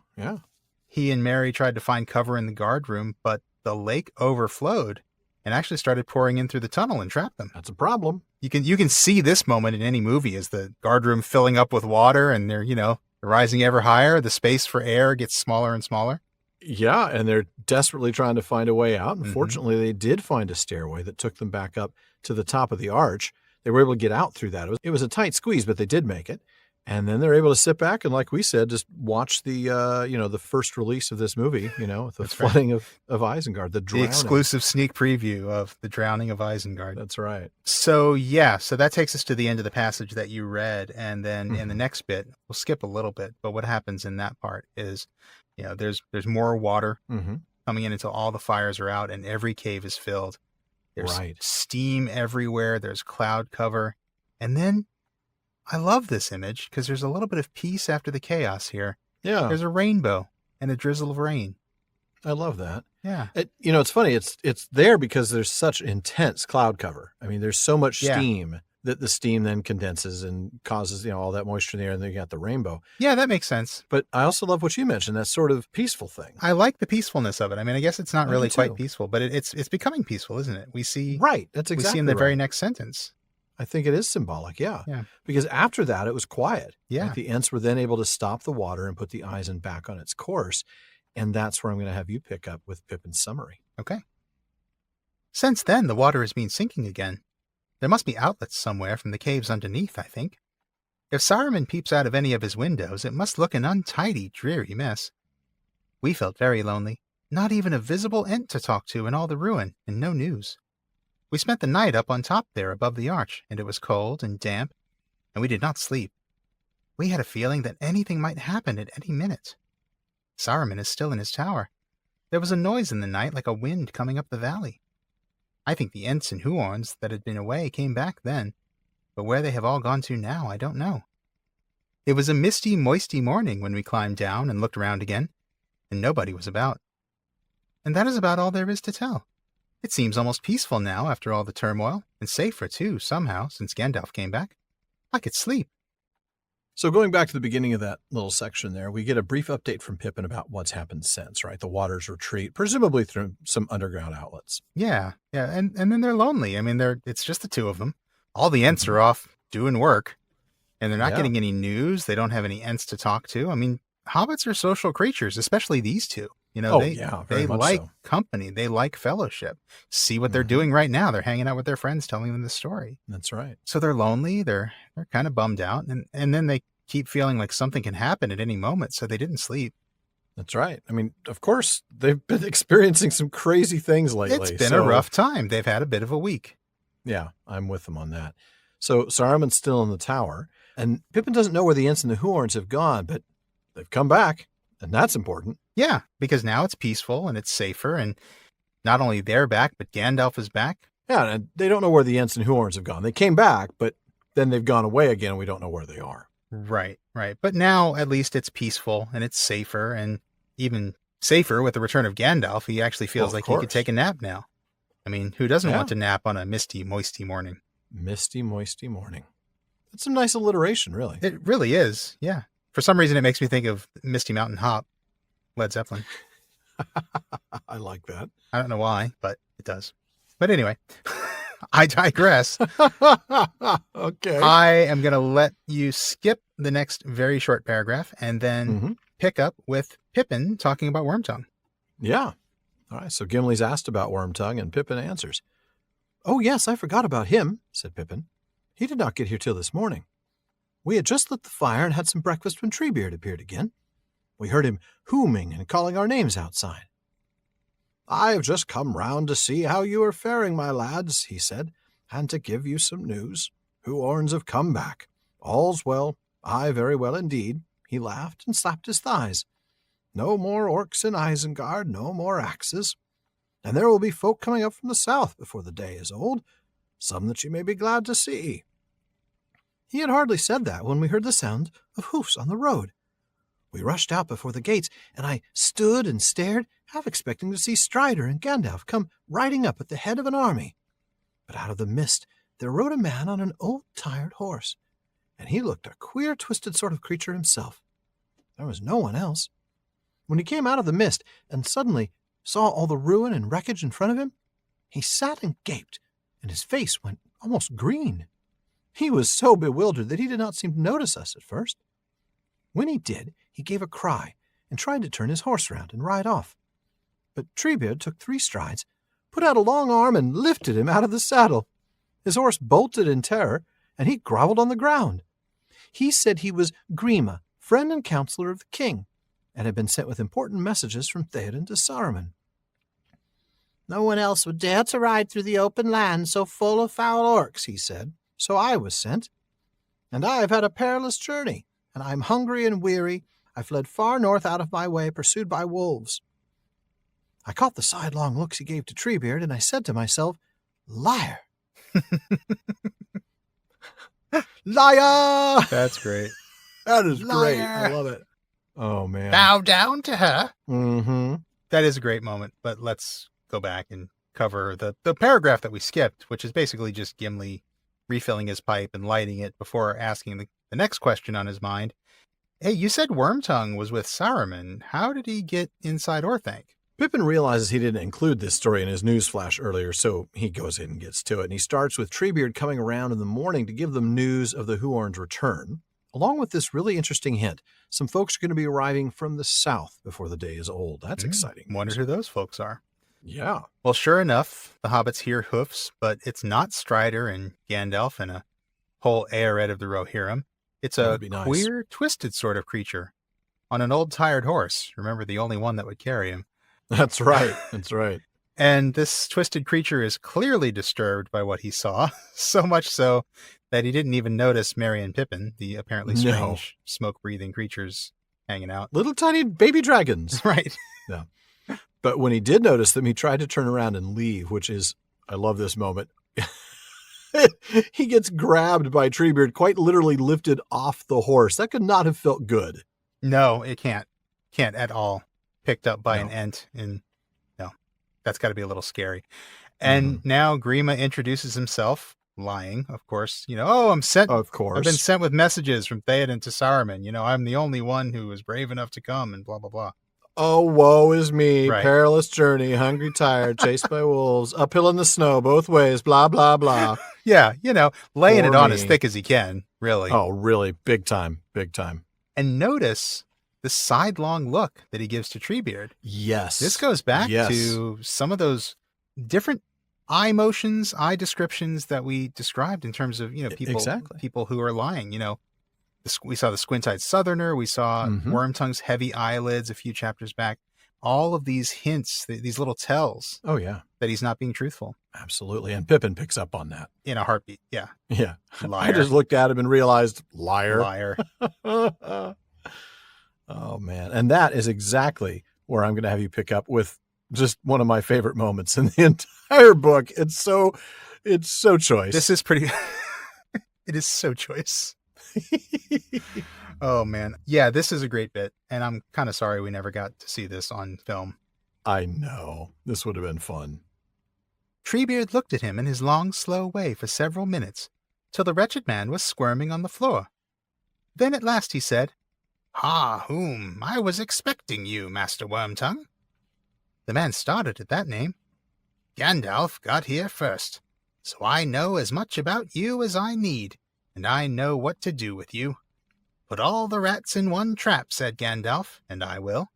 He and Merry tried to find cover in the guard room, but the lake overflowed and actually started pouring in through the tunnel and trapped them. That's a problem. You can see this moment in any movie as the guard room filling up with water and they're rising ever higher. The space for air gets smaller and smaller. Yeah, and they're desperately trying to find a way out. And fortunately, they did find a stairway that took them back up to the top of the arch. They were able to get out through that. It was a tight squeeze, but they did make it. And then they're able to sit back and, like we said, just watch the the first release of this movie, with the flooding of Isengard, the drowning. The exclusive sneak preview of the drowning of Isengard. That's right. So that takes us to the end of the passage that you read. And then in the next bit, we'll skip a little bit, but what happens in that part is, there's more water coming in until all the fires are out and every cave is filled. There's steam everywhere. There's cloud cover. And then I love this image because there's a little bit of peace after the chaos here. Yeah. There's a rainbow and a drizzle of rain. I love that. Yeah. It's funny. It's there because there's such intense cloud cover. I mean, there's so much steam that the steam then condenses and causes, all that moisture in the air, and then you got the rainbow. Yeah, that makes sense. But I also love what you mentioned, that sort of peaceful thing. I like the peacefulness of it. I mean, I guess it's not really quite peaceful, but it's becoming peaceful, isn't it? We see that's exactly we see in the very next sentence. I think it is symbolic, yeah. Because after that, it was quiet. Yeah. Like the Ents were then able to stop the water and put the Isen back on its course. And that's where I'm going to have you pick up with Pippin's summary. Okay. Since then, the water has been sinking again. There must be outlets somewhere from the caves underneath, I think. If Saruman peeps out of any of his windows, it must look an untidy, dreary mess. We felt very lonely. Not even a visible Ent to talk to in all the ruin, and no news. We spent the night up on top there above the arch, and it was cold and damp, and we did not sleep. We had a feeling that anything might happen at any minute. Saruman is still in his tower. There was a noise in the night like a wind coming up the valley. I think the Ents and Huorns that had been away came back then, but where they have all gone to now, I don't know. It was a misty, moisty morning when we climbed down and looked around again, and nobody was about. And that is about all there is to tell. It seems almost peaceful now after all the turmoil, and safer too, somehow, since Gandalf came back. I could sleep. So going back to the beginning of that little section there, we get a brief update from Pippin about what's happened since, right? The waters retreat, presumably through some underground outlets. Yeah. And then they're lonely. I mean, it's just the two of them. All the Ents are off doing work, and they're not getting any news. They don't have any Ents to talk to. I mean, hobbits are social creatures, especially these two. You know, they like company. They like fellowship. See what they're doing right now. They're hanging out with their friends, telling them the story. That's right. So they're lonely. They're kind of bummed out. And then they keep feeling like something can happen at any moment. So they didn't sleep. That's right. I mean, of course, they've been experiencing some crazy things lately. It's been a rough time. They've had a bit of a week. Yeah, I'm with them on that. So Saruman's still in the tower, and Pippin doesn't know where the Ents and the Huorns have gone, but they've come back, and that's important. Yeah, because now it's peaceful and it's safer, and not only they're back, but Gandalf is back. Yeah, and they don't know where the Ents and Huorns have gone. They came back, but then they've gone away again, and we don't know where they are. Right. But now at least it's peaceful and it's safer, and even safer with the return of Gandalf. He actually feels like he could take a nap now. I mean, who doesn't want to nap on a misty, moisty morning? Misty, moisty morning. That's some nice alliteration, really. It really is, yeah. For some reason, it makes me think of Misty Mountain Hop, Led Zeppelin. I like that. I don't know why, but it does. But anyway, I digress. Okay. I am going to let you skip the next very short paragraph and then pick up with Pippin talking about Wormtongue. Yeah. All right, so Gimli's asked about Wormtongue, and Pippin answers. "Oh, yes, I forgot about him," said Pippin. "He did not get here till this morning. We had just lit the fire and had some breakfast when Treebeard appeared again. We heard him hooming and calling our names outside. 'I have just come round to see how you are faring, my lads,' he said, 'and to give you some news. Huorns have come back. All's well. Aye, very well indeed.' He laughed and slapped his thighs. 'No more orcs in Isengard, no more axes. And there will be folk coming up from the south before the day is old, some that you may be glad to see.' He had hardly said that when we heard the sound of hoofs on the road. We rushed out before the gates, and I stood and stared, half expecting to see Strider and Gandalf come riding up at the head of an army. But out of the mist there rode a man on an old tired horse, and he looked a queer twisted sort of creature himself. There was no one else. When he came out of the mist and suddenly saw all the ruin and wreckage in front of him, he sat and gaped, and his face went almost green. He was so bewildered that he did not seem to notice us at first. When he did, he gave a cry and tried to turn his horse round and ride off. But Treebeard took 3 strides, put out a long arm, and lifted him out of the saddle. His horse bolted in terror, and he grovelled on the ground. He said he was Grima, friend and counselor of the king, and had been sent with important messages from Theoden to Saruman. 'No one else would dare to ride through the open land so full of foul orcs,' he said, 'so I was sent. And I have had a perilous journey, and I am hungry and weary. I fled far north out of my way, pursued by wolves.' I caught the sidelong looks he gave to Treebeard, and I said to myself, 'Liar!' Liar! That's great. That is great. Liar! I love it. Oh, man. Bow down to her. Mm-hmm. That is a great moment, but let's go back and cover the paragraph that we skipped, which is basically just Gimli refilling his pipe and lighting it before asking the next question on his mind. Hey, you said Wormtongue was with Saruman. How did he get inside Orthanc? Pippin realizes he didn't include this story in his news flash earlier, so he goes in and gets to it. And he starts with Treebeard coming around in the morning to give them news of the Huorn's return, along with this really interesting hint. Some folks are going to be arriving from the south before the day is old. That's exciting. Wonder who those folks are. Yeah. Well, sure enough, the hobbits hear hoofs, but it's not Strider and Gandalf and a whole Eored of the Rohirrim. It's a queer, twisted sort of creature on an old, tired horse. Remember, the only one that would carry him. That's right. That's right. And this twisted creature is clearly disturbed by what he saw, so much so that he didn't even notice Merry and Pippin, the apparently strange, smoke-breathing creatures hanging out. Little tiny baby dragons. Right. Yeah. But when he did notice them, he tried to turn around and leave, which is, I love this moment. He gets grabbed by Treebeard, quite literally lifted off the horse. That could not have felt good. No, it can't. Can't at all. Picked up by an Ent, and no, that's got to be a little scary. And now Grima introduces himself lying, of course. I'm sent. Of course. I've been sent with messages from Theoden to Saruman. I'm the only one who was brave enough to come, and blah blah blah. Oh, woe is me. Right. Perilous journey, hungry, tired, chased by wolves, uphill in the snow, both ways, blah, blah, blah. Yeah, laying it on me. as thick as he can, really. Oh, really? Big time. Big time. And notice the sidelong look that he gives to Treebeard. Yes. This goes back to some of those different eye motions, eye descriptions that we described in terms of, people who are lying. We saw the squint-eyed southerner. We saw Wormtongue's heavy eyelids a few chapters back. All of these hints, these little tells. Oh, yeah. That he's not being truthful. Absolutely. And Pippin picks up on that. In a heartbeat. Yeah. Yeah. Liar. I just looked at him and realized, liar. Liar. Oh, man. And that is exactly where I'm going to have you pick up with just one of my favorite moments in the entire book. It's so choice. This is pretty... It is so choice. Oh man, yeah, this is a great bit, and I'm kind of sorry we never got to see this on film. I know, this would have been fun. Treebeard looked at him in his long, slow way for several minutes, till the wretched man was squirming on the floor. Then at last he said, I was expecting you, Master Wormtongue. The man started at that name. Gandalf got here first, so I know as much about you as I need. And I know what to do with you. Put all the rats in one trap, said Gandalf, and I will.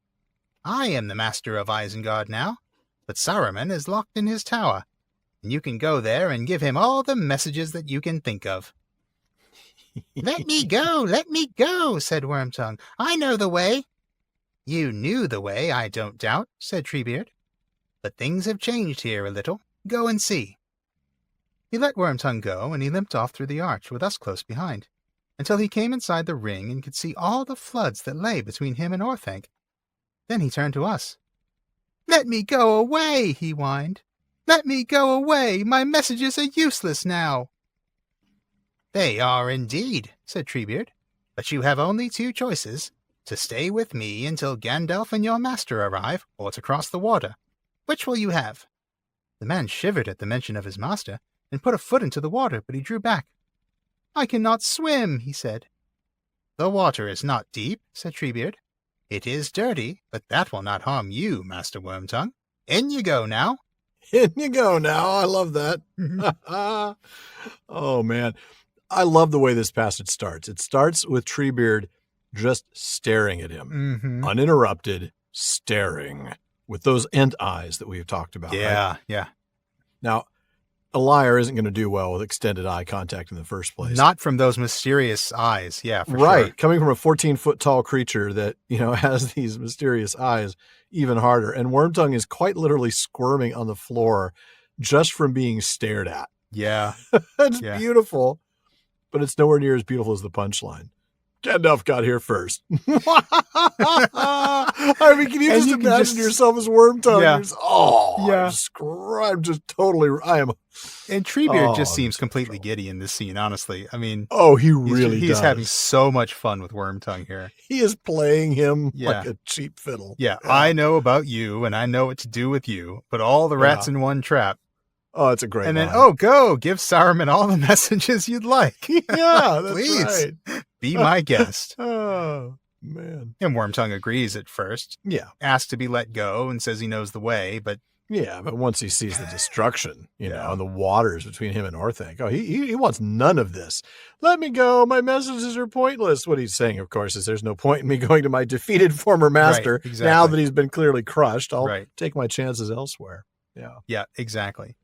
I am the master of Isengard now, but Saruman is locked in his tower, and you can go there and give him all the messages that you can think of. Let me go, said Wormtongue. I know the way. You knew the way, I don't doubt, said Treebeard. But things have changed here a little. Go and see. He let Wormtongue go, and he limped off through the arch with us close behind, until he came inside the ring and could see all the floods that lay between him and Orthanc. Then he turned to us. Let me go away, he whined. Let me go away. My messages are useless now. They are indeed, said Treebeard, but you have only two choices, to stay with me until Gandalf and your master arrive, or to cross the water. Which will you have? The man shivered at the mention of his master, and put a foot into the water, but he drew back. I cannot swim, he said. The water is not deep, said Treebeard. It is dirty, but that will not harm you, Master Wormtongue. In you go now. In you go now. I love that. Oh, man. I love the way this passage starts. It starts with Treebeard just staring at him, uninterrupted, staring with those ant eyes that we've talked about. Yeah, right? yeah. Now, a liar isn't going to do well with extended eye contact in the first place. Not from those mysterious eyes. Yeah, for right. Sure. Coming from a 14-foot tall creature that, has these mysterious eyes, even harder. And Wormtongue is quite literally squirming on the floor just from being stared at. Yeah. It's beautiful, but it's nowhere near as beautiful as the punchline. Gandalf got here first. I mean, can you just imagine yourself as Wormtongue? Yeah. I'm just totally, And Treebeard just seems completely giddy in this scene, honestly. I mean, he really he's does. having so much fun with Wormtongue here. He is playing him like a cheap fiddle. Yeah, I know about you, and I know what to do with you. Put all the rats in one trap. Oh, it's a great And line. then, go, give Saruman all the messages you'd like. Yeah, that's Please, right. Be my guest. Oh, man. And Wormtongue agrees at first. Yeah. Asks to be let go and says he knows the way, but... Yeah, but once he sees the destruction, and the waters between him and Orthanc, he wants none of this. Let me go. My messages are pointless. What he's saying, of course, is there's no point in me going to my defeated former master. Right, exactly. Now that he's been clearly crushed. I'll take my chances elsewhere. Yeah. Yeah, exactly.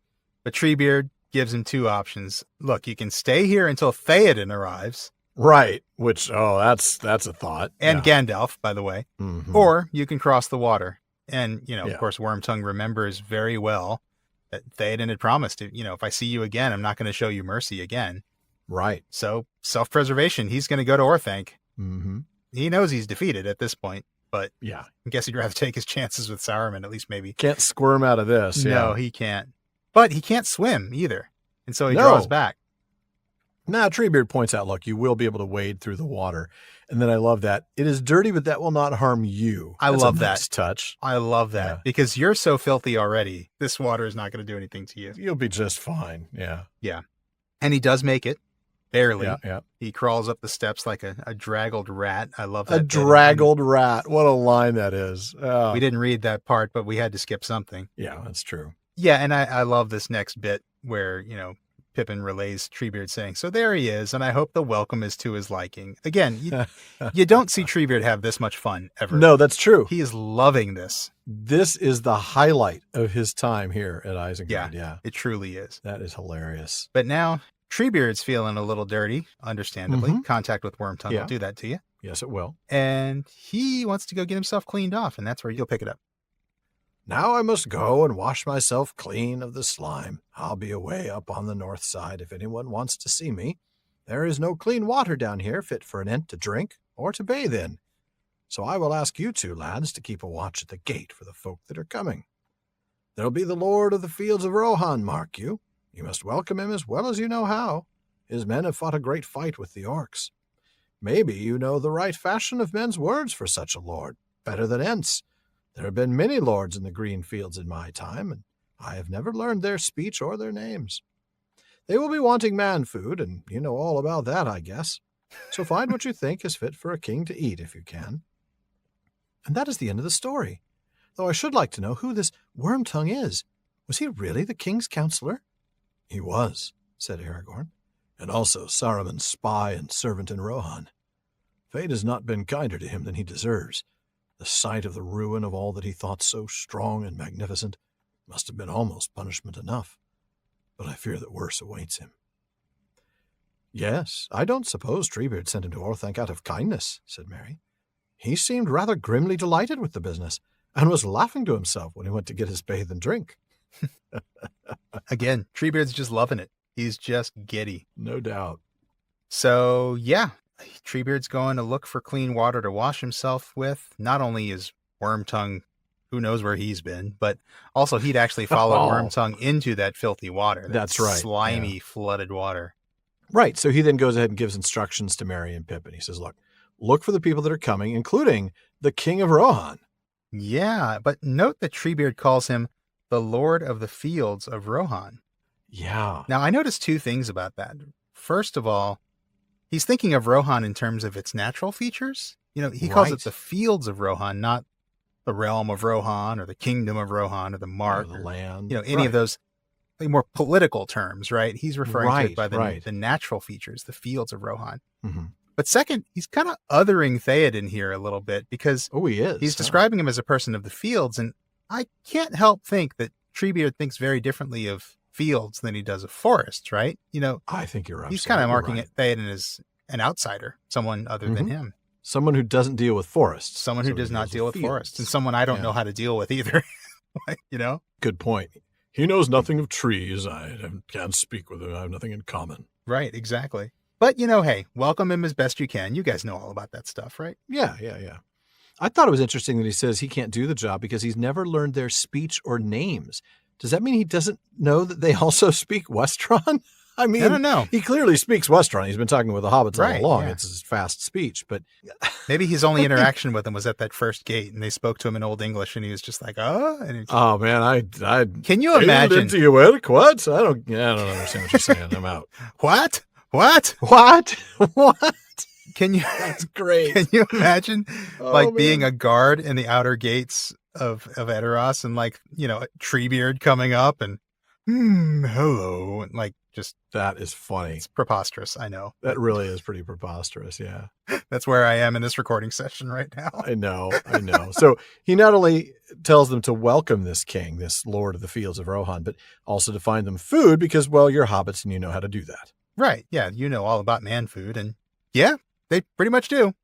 But Treebeard gives him two options. Look, you can stay here until Theoden arrives. Right, which, that's a thought. And Gandalf, by the way. Or you can cross the water. And, of course, Wormtongue remembers very well that Theoden had promised, if I see you again, I'm not going to show you mercy again. Right. So, self-preservation, he's going to go to Orthanc. He knows he's defeated at this point, but I guess he'd rather take his chances with Saruman, at least maybe. Can't squirm out of this. No, he can't. But he can't swim either. And so he draws back. Now, Treebeard points out, look, you will be able to wade through the water. And then I love that. It is dirty, but that will not harm you. I love that. Nice touch. I love that because you're so filthy already. This water is not going to do anything to you. You'll be just fine. Yeah. Yeah. And he does make it. Barely. Yeah. He crawls up the steps like a draggled rat. I love that. A draggled rat. What a line that is. Oh. We didn't read that part, but we had to skip something. Yeah, that's true. Yeah, and I love this next bit where, Pippin relays Treebeard saying, "So there he is, and I hope the welcome is to his liking." Again, you don't see Treebeard have this much fun ever. No, that's true. He is loving this. This is the highlight of his time here at Isengard. Yeah. It truly is. That is hilarious. But now Treebeard's feeling a little dirty, understandably. Mhm. Contact with Wormtongue Yeah. will do that to you. Yes, it will. And he wants to go get himself cleaned off, and that's where you'll pick it up. Now I must go and wash myself clean of the slime. I'll be away up on the north side if anyone wants to see me. There is no clean water down here fit for an Ent to drink or to bathe in. So I will ask you two lads to keep a watch at the gate for the folk that are coming. There'll be the Lord of the Fields of Rohan, mark you. You must welcome him as well as you know how. His men have fought a great fight with the orcs. Maybe you know the right fashion of men's words for such a lord, better than Ents. There have been many lords in the green fields in my time, and I have never learned their speech or their names. They will be wanting man food, and you know all about that, I guess. So find what you think is fit for a king to eat if you can. And that is the end of the story. Though I should like to know who this Wormtongue is. Was he really the king's counselor? He was, said Aragorn, and also Saruman's spy and servant in Rohan. Fate has not been kinder to him than he deserves. The sight of the ruin of all that he thought so strong and magnificent must have been almost punishment enough, but I fear that worse awaits him. Yes, I don't suppose Treebeard sent him to Orthanc out of kindness, said Merry. He seemed rather grimly delighted with the business, and was laughing to himself when he went to get his bathe and drink. Again, Treebeard's just loving it. He's just giddy. No doubt. So, yeah, Treebeard's going to look for clean water to wash himself with. Not only is Wormtongue, who knows where he's been, but also he'd actually followed Wormtongue into that filthy water. That's right. Slimy, flooded water. Right. So he then goes ahead and gives instructions to Merry and Pippin. He says, look for the people that are coming, including the King of Rohan. Yeah, but note that Treebeard calls him the Lord of the Fields of Rohan. Yeah. Now, I noticed two things about that. First of all, he's thinking of Rohan in terms of its natural features. He calls it the Fields of Rohan, not the realm of Rohan or the kingdom of Rohan or the mark or the land. Any of those more political terms, right? He's referring to it by the natural features, the Fields of Rohan. Mm-hmm. But second, he's kind of othering Theoden here a little bit because he is. He's describing him as a person of the fields, and I can't help think that Treebeard thinks very differently of fields than he does of forests, right? I think you're right. He's kind of marking Theoden as an outsider, someone other than him. Someone who doesn't deal with forests. Someone who does not deal with forests, and someone I don't know how to deal with either. Good point. He knows nothing of trees. I can't speak with him. I have nothing in common. Right, exactly. But, hey, welcome him as best you can. You guys know all about that stuff, right? Yeah. I thought it was interesting that he says he can't do the job because he's never learned their speech or names. Does that mean he doesn't know that they also speak Westron? I mean, I don't know. He clearly speaks Westron. He's been talking with the hobbits all along. Yeah. It's his fast speech, but maybe his only interaction with them was at that first gate, and they spoke to him in Old English, and he was just like, "Oh." And oh man, I can you imagine? Into you, Eric? What? I don't understand what you're saying. I'm out. What? Can you? That's great. Can you imagine, being a guard in the outer gates of Edoras, and Treebeard coming up and hello, and just that is funny. It's preposterous. I know that really is pretty preposterous. Yeah, that's where I am in this recording session right now. I know. So he not only tells them to welcome this king, this Lord of the Fields of Rohan, but also to find them food because, you're hobbits and you know how to do that. Right. Yeah. You know all about man food. And yeah, they pretty much do.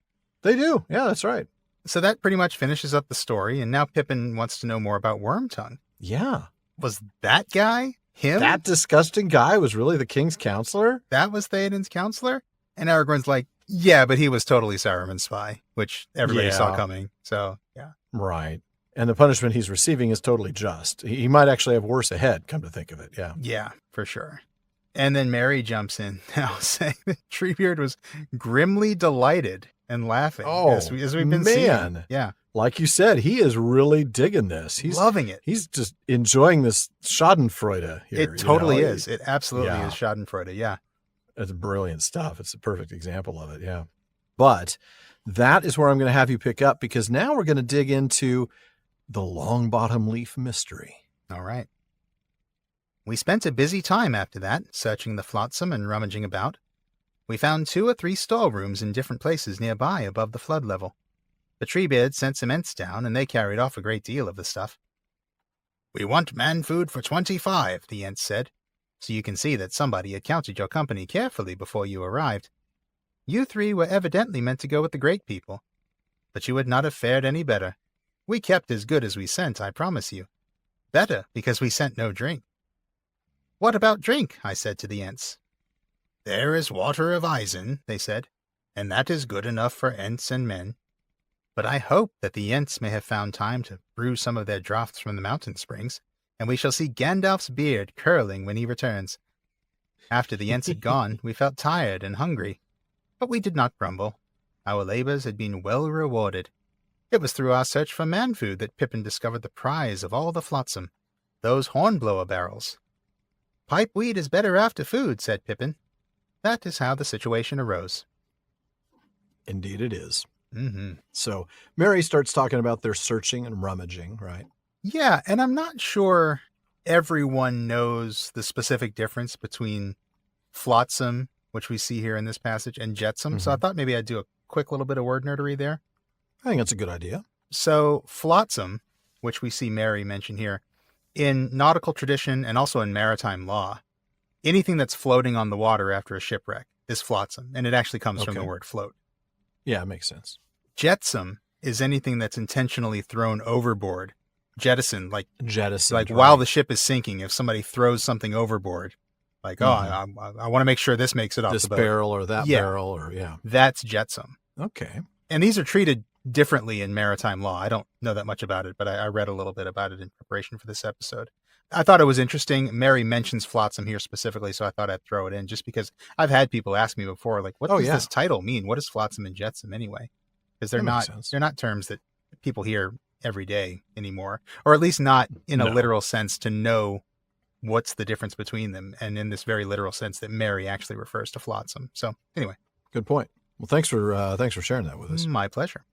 They do. Yeah, that's right. So that pretty much finishes up the story. And now Pippin wants to know more about Wormtongue. Yeah. Was that guy him? That disgusting guy was really the king's counselor? That was Theoden's counselor? And Aragorn's like, yeah, but he was totally Saruman's spy, which everybody saw coming. So, yeah. Right. And the punishment he's receiving is totally just. He might actually have worse ahead, come to think of it. Yeah. Yeah, for sure. And then Merry jumps in now saying that Treebeard was grimly delighted and laughing as we've been seeing. Yeah. Like you said, he is really digging this. He's loving it. He's just enjoying this schadenfreude here. It totally is. It absolutely is schadenfreude. Yeah. That's brilliant stuff. It's a perfect example of it, yeah. But that is where I'm going to have you pick up, because now we're going to dig into the Longbottom Leaf mystery. All right. We spent a busy time after that, searching the Flotsam and rummaging about. We found 2 or 3 storerooms in different places nearby above the flood level. The Treebeard sent some Ents down, and they carried off a great deal of the stuff. "We want man food for 25, the Ents said. So you can see that somebody had counted your company carefully before you arrived. You 3 were evidently meant to go with the great people. But you would not have fared any better. We kept as good as we sent, I promise you. Better, because we sent no drink." "What about drink?" I said to the Ents. "There is water of Isen," they said, "and that is good enough for Ents and men. But I hope that the Ents may have found time to brew some of their draughts from the mountain springs, and we shall see Gandalf's beard curling when he returns." After the Ents had gone, we felt tired and hungry, but we did not grumble. Our labors had been well rewarded. It was through our search for man-food that Pippin discovered the prize of all the Flotsam, those hornblower barrels. "Pipeweed is better after food," said Pippin. That is how the situation arose. Indeed it is. Mm-hmm. So Merry starts talking about their searching and rummaging, right? Yeah, and I'm not sure everyone knows the specific difference between Flotsam, which we see here in this passage, and Jetsam. So I thought maybe I'd do a quick little bit of word nerdery there. I think that's a good idea. So Flotsam, which we see Merry mention here, in nautical tradition and also in maritime law, anything that's floating on the water after a shipwreck is Flotsam, and it actually comes from the word float. Yeah, it makes sense. Jetsam is anything that's intentionally thrown overboard. Jettison, like right. While the ship is sinking, if somebody throws something overboard, like, I want to make sure this makes it off the boat. This barrel or that barrel, or that's Jetsam. Okay. And these are treated differently in maritime law. I don't know that much about it, but I read a little bit about it in preparation for this episode. I thought it was interesting. Merry mentions Flotsam here specifically, so I thought I'd throw it in just because I've had people ask me before, like, what does this title mean? What is Flotsam and Jetsam anyway? Because they're not terms that people hear every day anymore, or at least not in a literal sense to know what's the difference between them, and in this very literal sense that Merry actually refers to Flotsam. So anyway. Good point. Well, thanks for sharing that with us. My pleasure.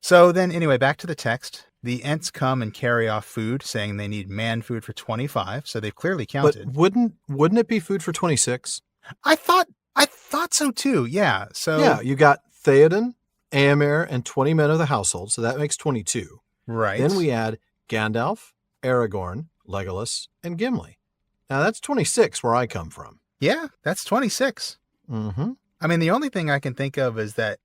So then anyway, back to the text. The Ents come and carry off food, saying they need man food for 25, so they've clearly counted. But wouldn't it be food for 26? I thought so too, yeah. So yeah, you got Theoden, Éomer, and 20 men of the household, so that makes 22. Right. Then we add Gandalf, Aragorn, Legolas, and Gimli. Now that's 26 where I come from. Yeah, that's 26. Mm-hmm. I mean, the only thing I can think of is that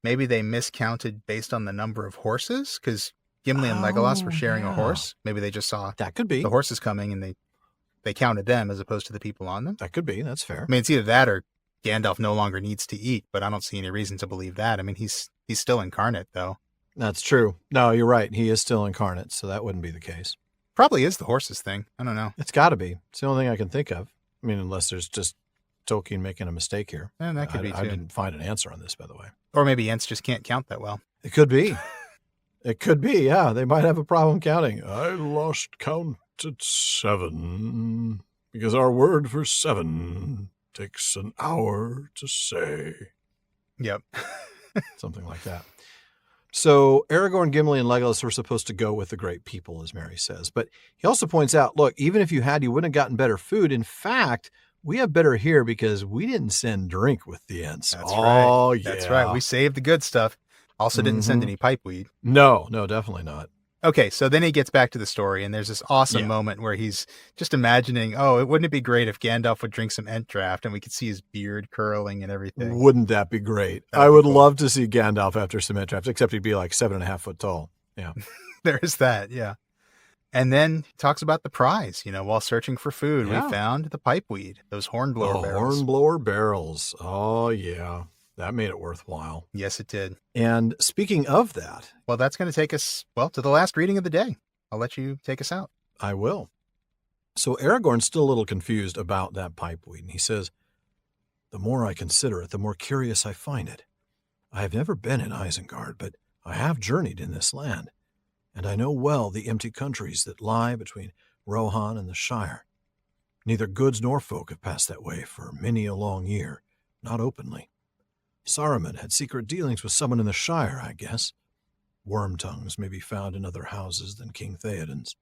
maybe they miscounted based on the number of horses, because Gimli and Legolas were sharing a horse. Maybe they just saw that could be the horses coming and they counted them as opposed to the people on them. That could be. That's fair. I mean, it's either that or Gandalf no longer needs to eat, but I don't see any reason to believe that. I mean, he's still incarnate, though. That's true. No, you're right. He is still incarnate, so that wouldn't be the case. Probably is the horses thing. I don't know. It's got to be. It's the only thing I can think of. I mean, unless there's just Tolkien making a mistake here. And that could be too. I didn't find an answer on this, by the way. Or maybe Ents just can't count that well. It could be. It could be, yeah. They might have a problem counting. I lost count at 7, because our word for 7 takes an hour to say. Yep. Something like that. So Aragorn, Gimli, and Legolas were supposed to go with the great people, as Merry says. But he also points out, look, even if you wouldn't have gotten better food. In fact, we have better here because we didn't send drink with the Ents. That's right. Oh, yeah. That's right. We saved the good stuff. Also didn't send any pipeweed. No, definitely not. Okay, so then he gets back to the story, and there's this awesome moment where he's just imagining, wouldn't it be great if Gandalf would drink some Ent draft and we could see his beard curling and everything? Wouldn't that be great? I would love to see Gandalf after some Ent draft, except he'd be like 7.5 foot tall. Yeah. There is that, yeah. And then he talks about the prize. While searching for food, we found the pipeweed, those hornblower barrels. Hornblower barrels. Oh, yeah. That made it worthwhile. Yes, it did. And speaking of that... Well, that's going to take us, to the last reading of the day. I'll let you take us out. I will. So Aragorn's still a little confused about that pipeweed, and he says, "The more I consider it, the more curious I find it. I have never been in Isengard, but I have journeyed in this land, and I know well the empty countries that lie between Rohan and the Shire. Neither goods nor folk have passed that way for many a long year, not openly. Saruman had secret dealings with someone in the Shire, I guess. Wormtongues may be found in other houses than King Theoden's.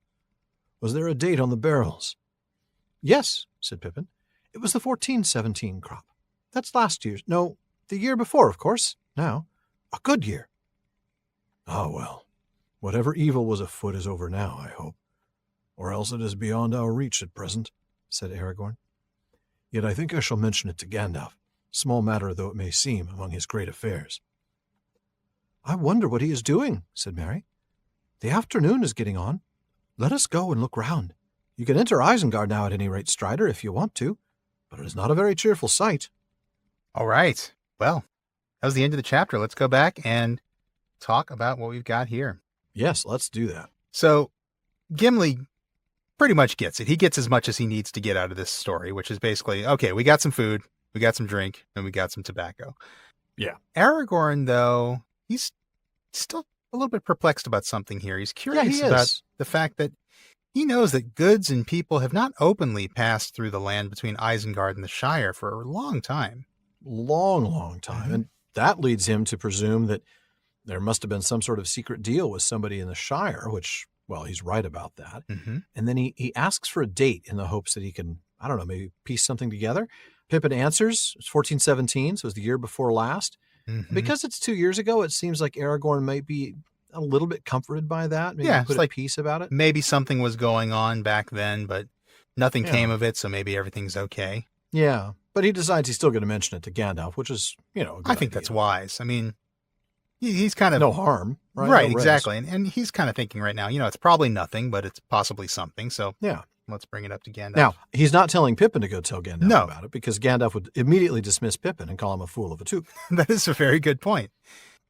Was there a date on the barrels? Yes, said Pippin. It was the 1417 crop. That's last year's. No, the year before, of course. Now, a good year. Ah, well, whatever evil was afoot is over now, I hope. Or else it is beyond our reach at present, said Aragorn. Yet I think I shall mention it to Gandalf, small matter though it may seem among his great affairs. I wonder what he is doing, said Merry. The afternoon is getting on. Let us go and look round. You can enter Isengard now at any rate, Strider, if you want to, but it is not a very cheerful sight. All right. Well, that was the end of the chapter. Let's go back and talk about what we've got here. Yes, let's do that. So Gimli pretty much gets it. He gets as much as he needs to get out of this story, which is basically, okay, we got some food, we got some drink, and we got some tobacco. Yeah. Aragorn, though, he's still a little bit perplexed about something here. He's curious about the fact that he knows that goods and people have not openly passed through the land between Isengard and the Shire for a long time. Long time. Mm-hmm. And that leads him to presume that there must have been some sort of secret deal with somebody in the Shire, which, well, he's right about that. Mm-hmm. And then he asks for a date in the hopes that he can, I don't know, maybe piece something together. Pippin answers, it's 1417, so it was the year before last. Mm-hmm. Because it's 2 years ago, it seems like Aragorn might be a little bit comforted by that. Maybe put a piece about it. Maybe something was going on back then, but nothing came of it, so maybe everything's okay. Yeah, but he decides he's still going to mention it to Gandalf, which is, a good I think idea. that's wise. I mean, he's kind of... No harm, right? Right, No exactly. And he's kind of thinking right now, it's probably nothing, but it's possibly something, so yeah, let's bring it up to Gandalf. Now, he's not telling Pippin to go tell Gandalf No. about it, because Gandalf would immediately dismiss Pippin and call him a fool of a toot. That is a very good point.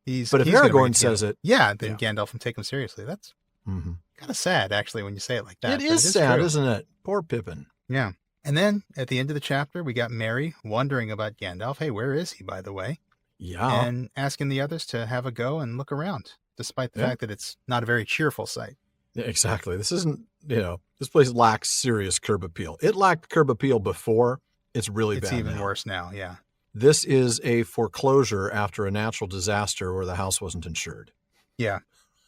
But if he's gonna bring Aragorn it to says him. it... Then Gandalf can take him seriously. That's Mm-hmm. kind of sad, actually, when you say it like that. It but is sad, true. isn't it? Poor Pippin. Yeah. And then at the end of the chapter, we got Merry wondering about Gandalf. Hey, where is he, by the way? Yeah. And asking the others to have a go and look around, despite the fact that it's not a very cheerful sight. Yeah, exactly. This isn't, this place lacks serious curb appeal. It lacked curb appeal before. It's really It's bad even now. worse now, yeah. This is a foreclosure after a natural disaster where the house wasn't insured. Yeah.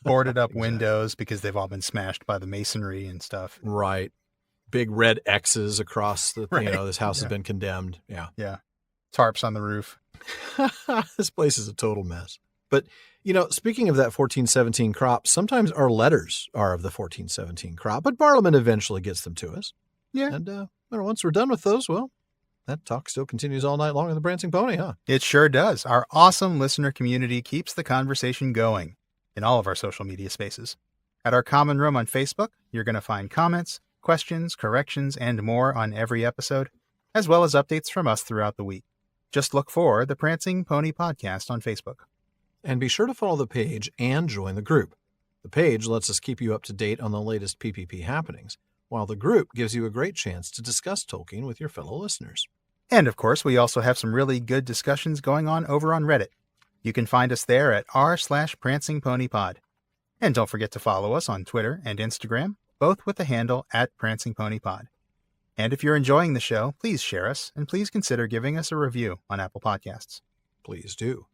Boarded up Exactly. windows because they've all been smashed by the masonry and stuff. Right. Big red X's across the, Right. This house has been condemned. Yeah. Yeah. Tarps on the roof. This place is a total mess. But, speaking of that 1417 crop, sometimes our letters are of the 1417 crop, but Parliament eventually gets them to us. Yeah. And once we're done with those, well, that talk still continues all night long on the Prancing Pony, huh? It sure does. Our awesome listener community keeps the conversation going in all of our social media spaces. At our common room on Facebook, you're going to find comments, questions, corrections, and more on every episode, as well as updates from us throughout the week. Just look for the Prancing Pony Podcast on Facebook. And be sure to follow the page and join the group. The page lets us keep you up to date on the latest PPP happenings, while the group gives you a great chance to discuss Tolkien with your fellow listeners. And of course, we also have some really good discussions going on over on Reddit. You can find us there at r/PrancingPonyPod. And don't forget to follow us on Twitter and Instagram, both with the handle @PrancingPonyPod. And if you're enjoying the show, please share us, and please consider giving us a review on Apple Podcasts. Please do.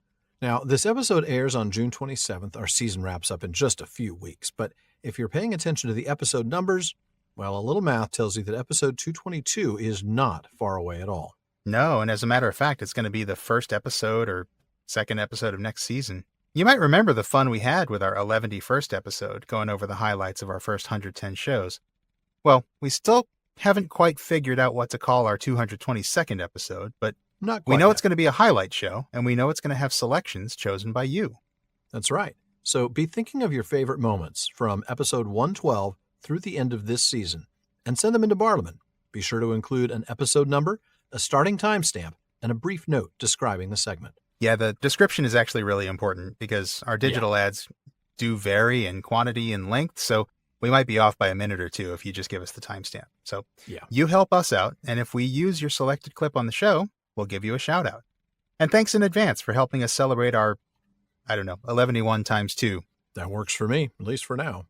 Now, this episode airs on June 27th. Our season wraps up in just a few weeks. But if you're paying attention to the episode numbers, well, a little math tells you that episode 222 is not far away at all. No, and as a matter of fact, it's going to be the first episode or second episode of next season. You might remember the fun we had with our 111st episode, going over the highlights of our first 110 shows. Well, we still haven't quite figured out what to call our 222nd episode, but Not we quite know yet. it's going to be a highlight show, and we know it's going to have selections chosen by you. That's right. So be thinking of your favorite moments from episode 112 through the end of this season and send them into Barliman. Be sure to include an episode number, a starting timestamp, and a brief note describing the segment. Yeah, the description is actually really important because our digital ads do vary in quantity and length, so we might be off by a minute or two if you just give us the timestamp. So you help us out, and if we use your selected clip on the show, we'll give you a shout out. And thanks in advance for helping us celebrate our, 11 times 2. That works for me, at least for now.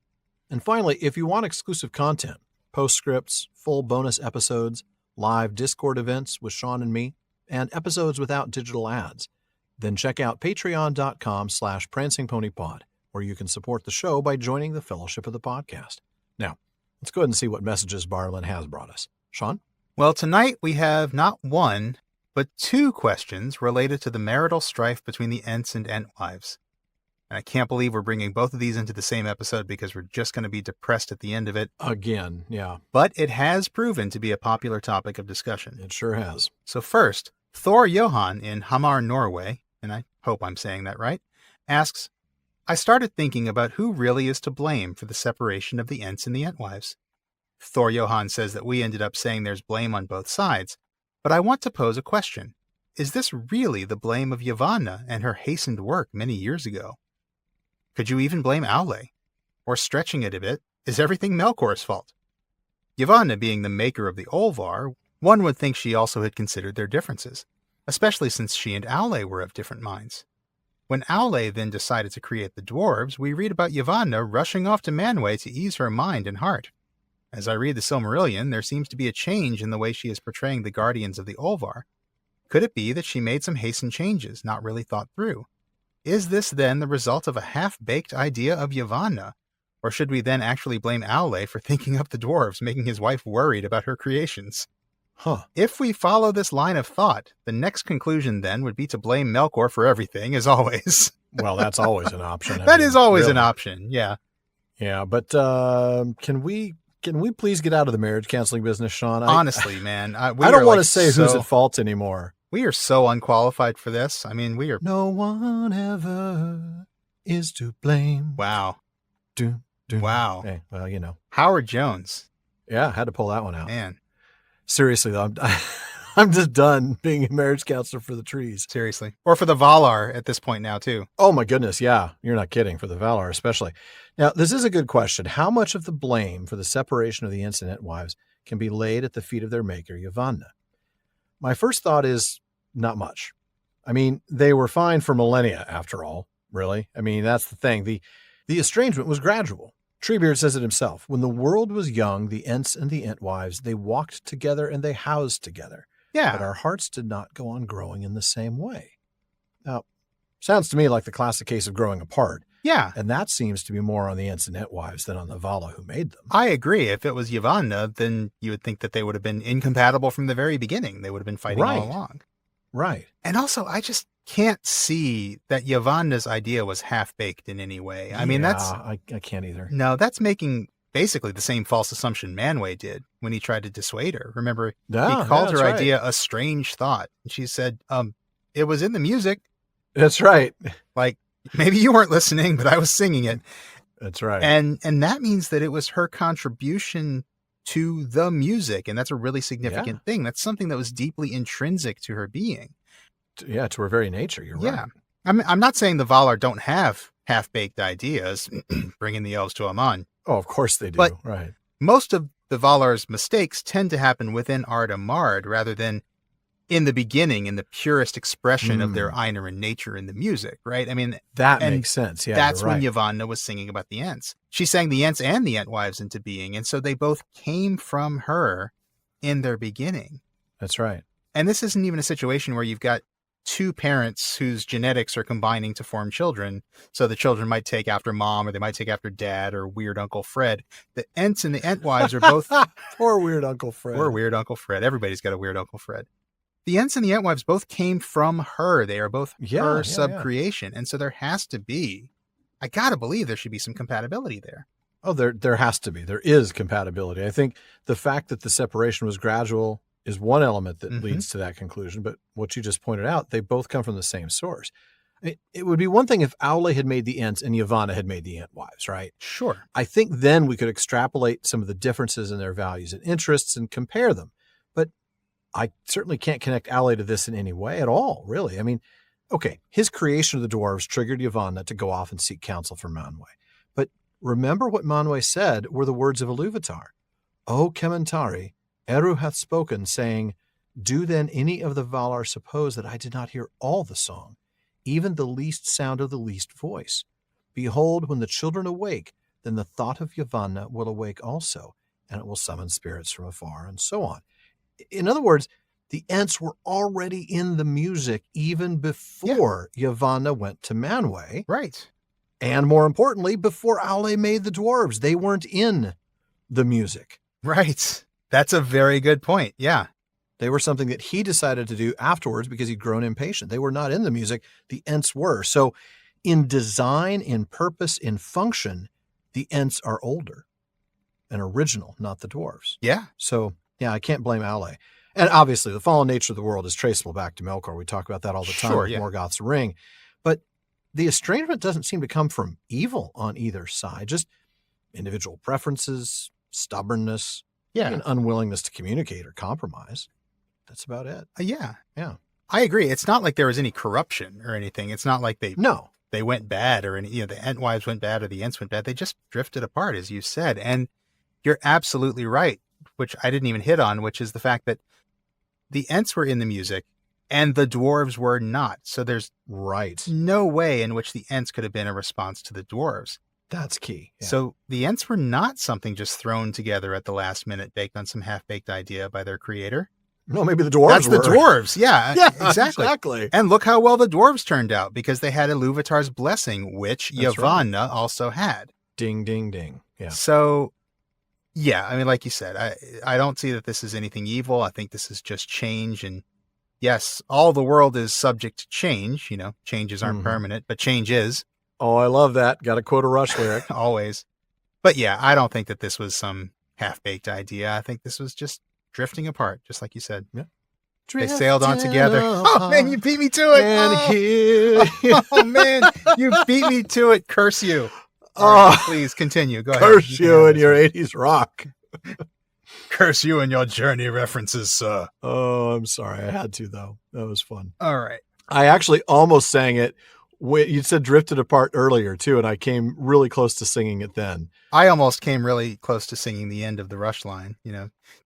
And finally, if you want exclusive content, postscripts, full bonus episodes, live Discord events with Sean and me, and episodes without digital ads. Then check out patreon.com/prancingponypod, where you can support the show by joining the Fellowship of the Podcast. Now, let's go ahead and see what messages Barlin has brought us. Sean? Well, tonight we have not one, but two questions related to the marital strife between the Ents and Entwives. And I can't believe we're bringing both of these into the same episode because we're just going to be depressed at the end of it. Again, yeah. But it has proven to be a popular topic of discussion. It sure has. So first, Thor Johan in Hamar, Norway, and I hope I'm saying that right, asks, I started thinking about who really is to blame for the separation of the Ents and the Entwives. Thor Johan says that we ended up saying there's blame on both sides, but I want to pose a question. Is this really the blame of Yavanna and her hastened work many years ago? Could you even blame Aule? Or stretching it a bit, is everything Melkor's fault? Yavanna being the maker of the Olvar, one would think she also had considered their differences, especially since she and Aule were of different minds. When Aule then decided to create the dwarves, we read about Yavanna rushing off to Manwë to ease her mind and heart. As I read the Silmarillion, there seems to be a change in the way she is portraying the guardians of the Olvar. Could it be that she made some hastened changes, not really thought through? Is this then the result of a half-baked idea of Yavanna? Or should we then actually blame Aule for thinking up the dwarves, making his wife worried about her creations? If we follow this line of thought, the next conclusion then would be to blame Melkor for everything, as always. Well, that's always an option. That is always an option, yeah. Yeah, but can we please get out of the marriage counseling business, Sean? Honestly, man. I don't want to say who's at fault anymore. We are so unqualified for this. I mean, we are... No one ever is to blame. Wow. Wow. Hey, well, you know. Howard Jones. Yeah, had to pull that one out. Man. Seriously, though, I'm just done being a marriage counselor for the trees. Seriously. Or for the Valar at this point now, too. Oh, my goodness. Yeah. You're not kidding. For the Valar, especially. Now, this is a good question. How much of the blame for the separation of the Ents and Entwives can be laid at the feet of their maker, Yavanna? My first thought is not much. I mean, they were fine for millennia, after all, really. I mean, that's the thing. The estrangement was gradual. Treebeard says it himself. When the world was young, the Ents and the Entwives, they walked together and they housed together. Yeah. But our hearts did not go on growing in the same way. Now, sounds to me like the classic case of growing apart. Yeah. And that seems to be more on the Ents and Entwives than on the Vala who made them. I agree. If it was Yavanna, then you would think that they would have been incompatible from the very beginning. They would have been fighting all along. Right. And also, I just can't see that Yavanna's idea was half-baked in any way. I mean, that's... I can't either. No, that's making basically the same false assumption Manwë did when he tried to dissuade her. Remember, he called her idea a strange thought. And she said, it was in the music. That's right. Like, maybe you weren't listening, but I was singing it. That's right. And that means that it was her contribution to the music. And that's a really significant thing. That's something that was deeply intrinsic to her being. Yeah, to her very nature. You're right. I'm not saying the Valar don't have half-baked ideas, bringing the elves to Aman. Oh, of course they do. But right. Most of the Valar's mistakes tend to happen within Arda Mard rather than in the beginning, in the purest expression of their Einiran nature in the music, right? I mean, that makes sense. Yeah, that's when Yavanna was singing about the Ents. She sang the Ents and the Entwives into being, and so they both came from her in their beginning. That's right. And this isn't even a situation where you've got two parents whose genetics are combining to form children, so the children might take after mom, or they might take after dad, or weird Uncle Fred. The Ents and the Entwives are both... Poor weird Uncle Fred. Poor weird Uncle Fred. Everybody's got a weird Uncle Fred. The Ents and the Entwives both came from her. They are both her subcreation. And so there has to be, I gotta believe there should be some compatibility there. Oh, there has to be. There is compatibility. I think the fact that the separation was gradual is one element that leads to that conclusion. But what you just pointed out, they both come from the same source. It would be one thing if Aule had made the Ents and Yavanna had made the Entwives, right? Sure. I think then we could extrapolate some of the differences in their values and interests and compare them. But I certainly can't connect Aule to this in any way at all, really. I mean, okay, his creation of the dwarves triggered Yavanna to go off and seek counsel from Manwë. But remember what Manwë said were the words of Iluvatar. O Kementari, Eru hath spoken, saying, do then any of the Valar suppose that I did not hear all the song, even the least sound of the least voice? Behold, when the children awake, then the thought of Yavanna will awake also, and it will summon spirits from afar, and so on. In other words, the Ents were already in the music even before Yavanna went to Manwë. Right. And more importantly, before Aule made the dwarves. They weren't in the music. Right. That's a very good point. Yeah. They were something that he decided to do afterwards because he'd grown impatient. They were not in the music. The Ents were. So in design, in purpose, in function, the Ents are older and original, not the dwarves. Yeah. So, yeah, I can't blame Aule. And obviously, the fallen nature of the world is traceable back to Melkor. We talk about that all the time with Morgoth's Ring. But the estrangement doesn't seem to come from evil on either side, just individual preferences, stubbornness, and unwillingness to communicate or compromise. That's about it. Yeah. I agree. It's not like there was any corruption or anything. It's not like they went bad or any, the Entwives went bad or the Ents went bad. They just drifted apart, as you said. And you're absolutely right, which I didn't even hit on, which is the fact that the Ents were in the music and the dwarves were not. So there's no way in which the Ents could have been a response to the dwarves. That's key. Yeah. So the Ents were not something just thrown together at the last minute, baked on some half-baked idea by their creator. No, maybe the dwarves were. That's the dwarves. Yeah, exactly. And look how well the dwarves turned out because they had Ilúvatar's blessing, which Yavanna also had. Ding, ding, ding. Yeah. So, yeah, I mean, like you said, I don't see that this is anything evil. I think this is just change. And yes, all the world is subject to change. Changes aren't permanent, but change is. Oh, I love that. Got to quote a Rush lyric. Always. But yeah, I don't think that this was some half-baked idea. I think this was just drifting apart, just like you said. Yeah. They sailed on together. Oh, man, you beat me to it. Oh, man, you beat me to it. Curse you. Right, please continue. Go ahead. Curse you and your 80s rock. Curse you and your journey references, sir. Oh, I'm sorry. I had to, though. That was fun. All right. I actually almost sang it. You said drifted apart earlier, too, and I came really close to singing it then. I almost came really close to singing the end of the Rush line.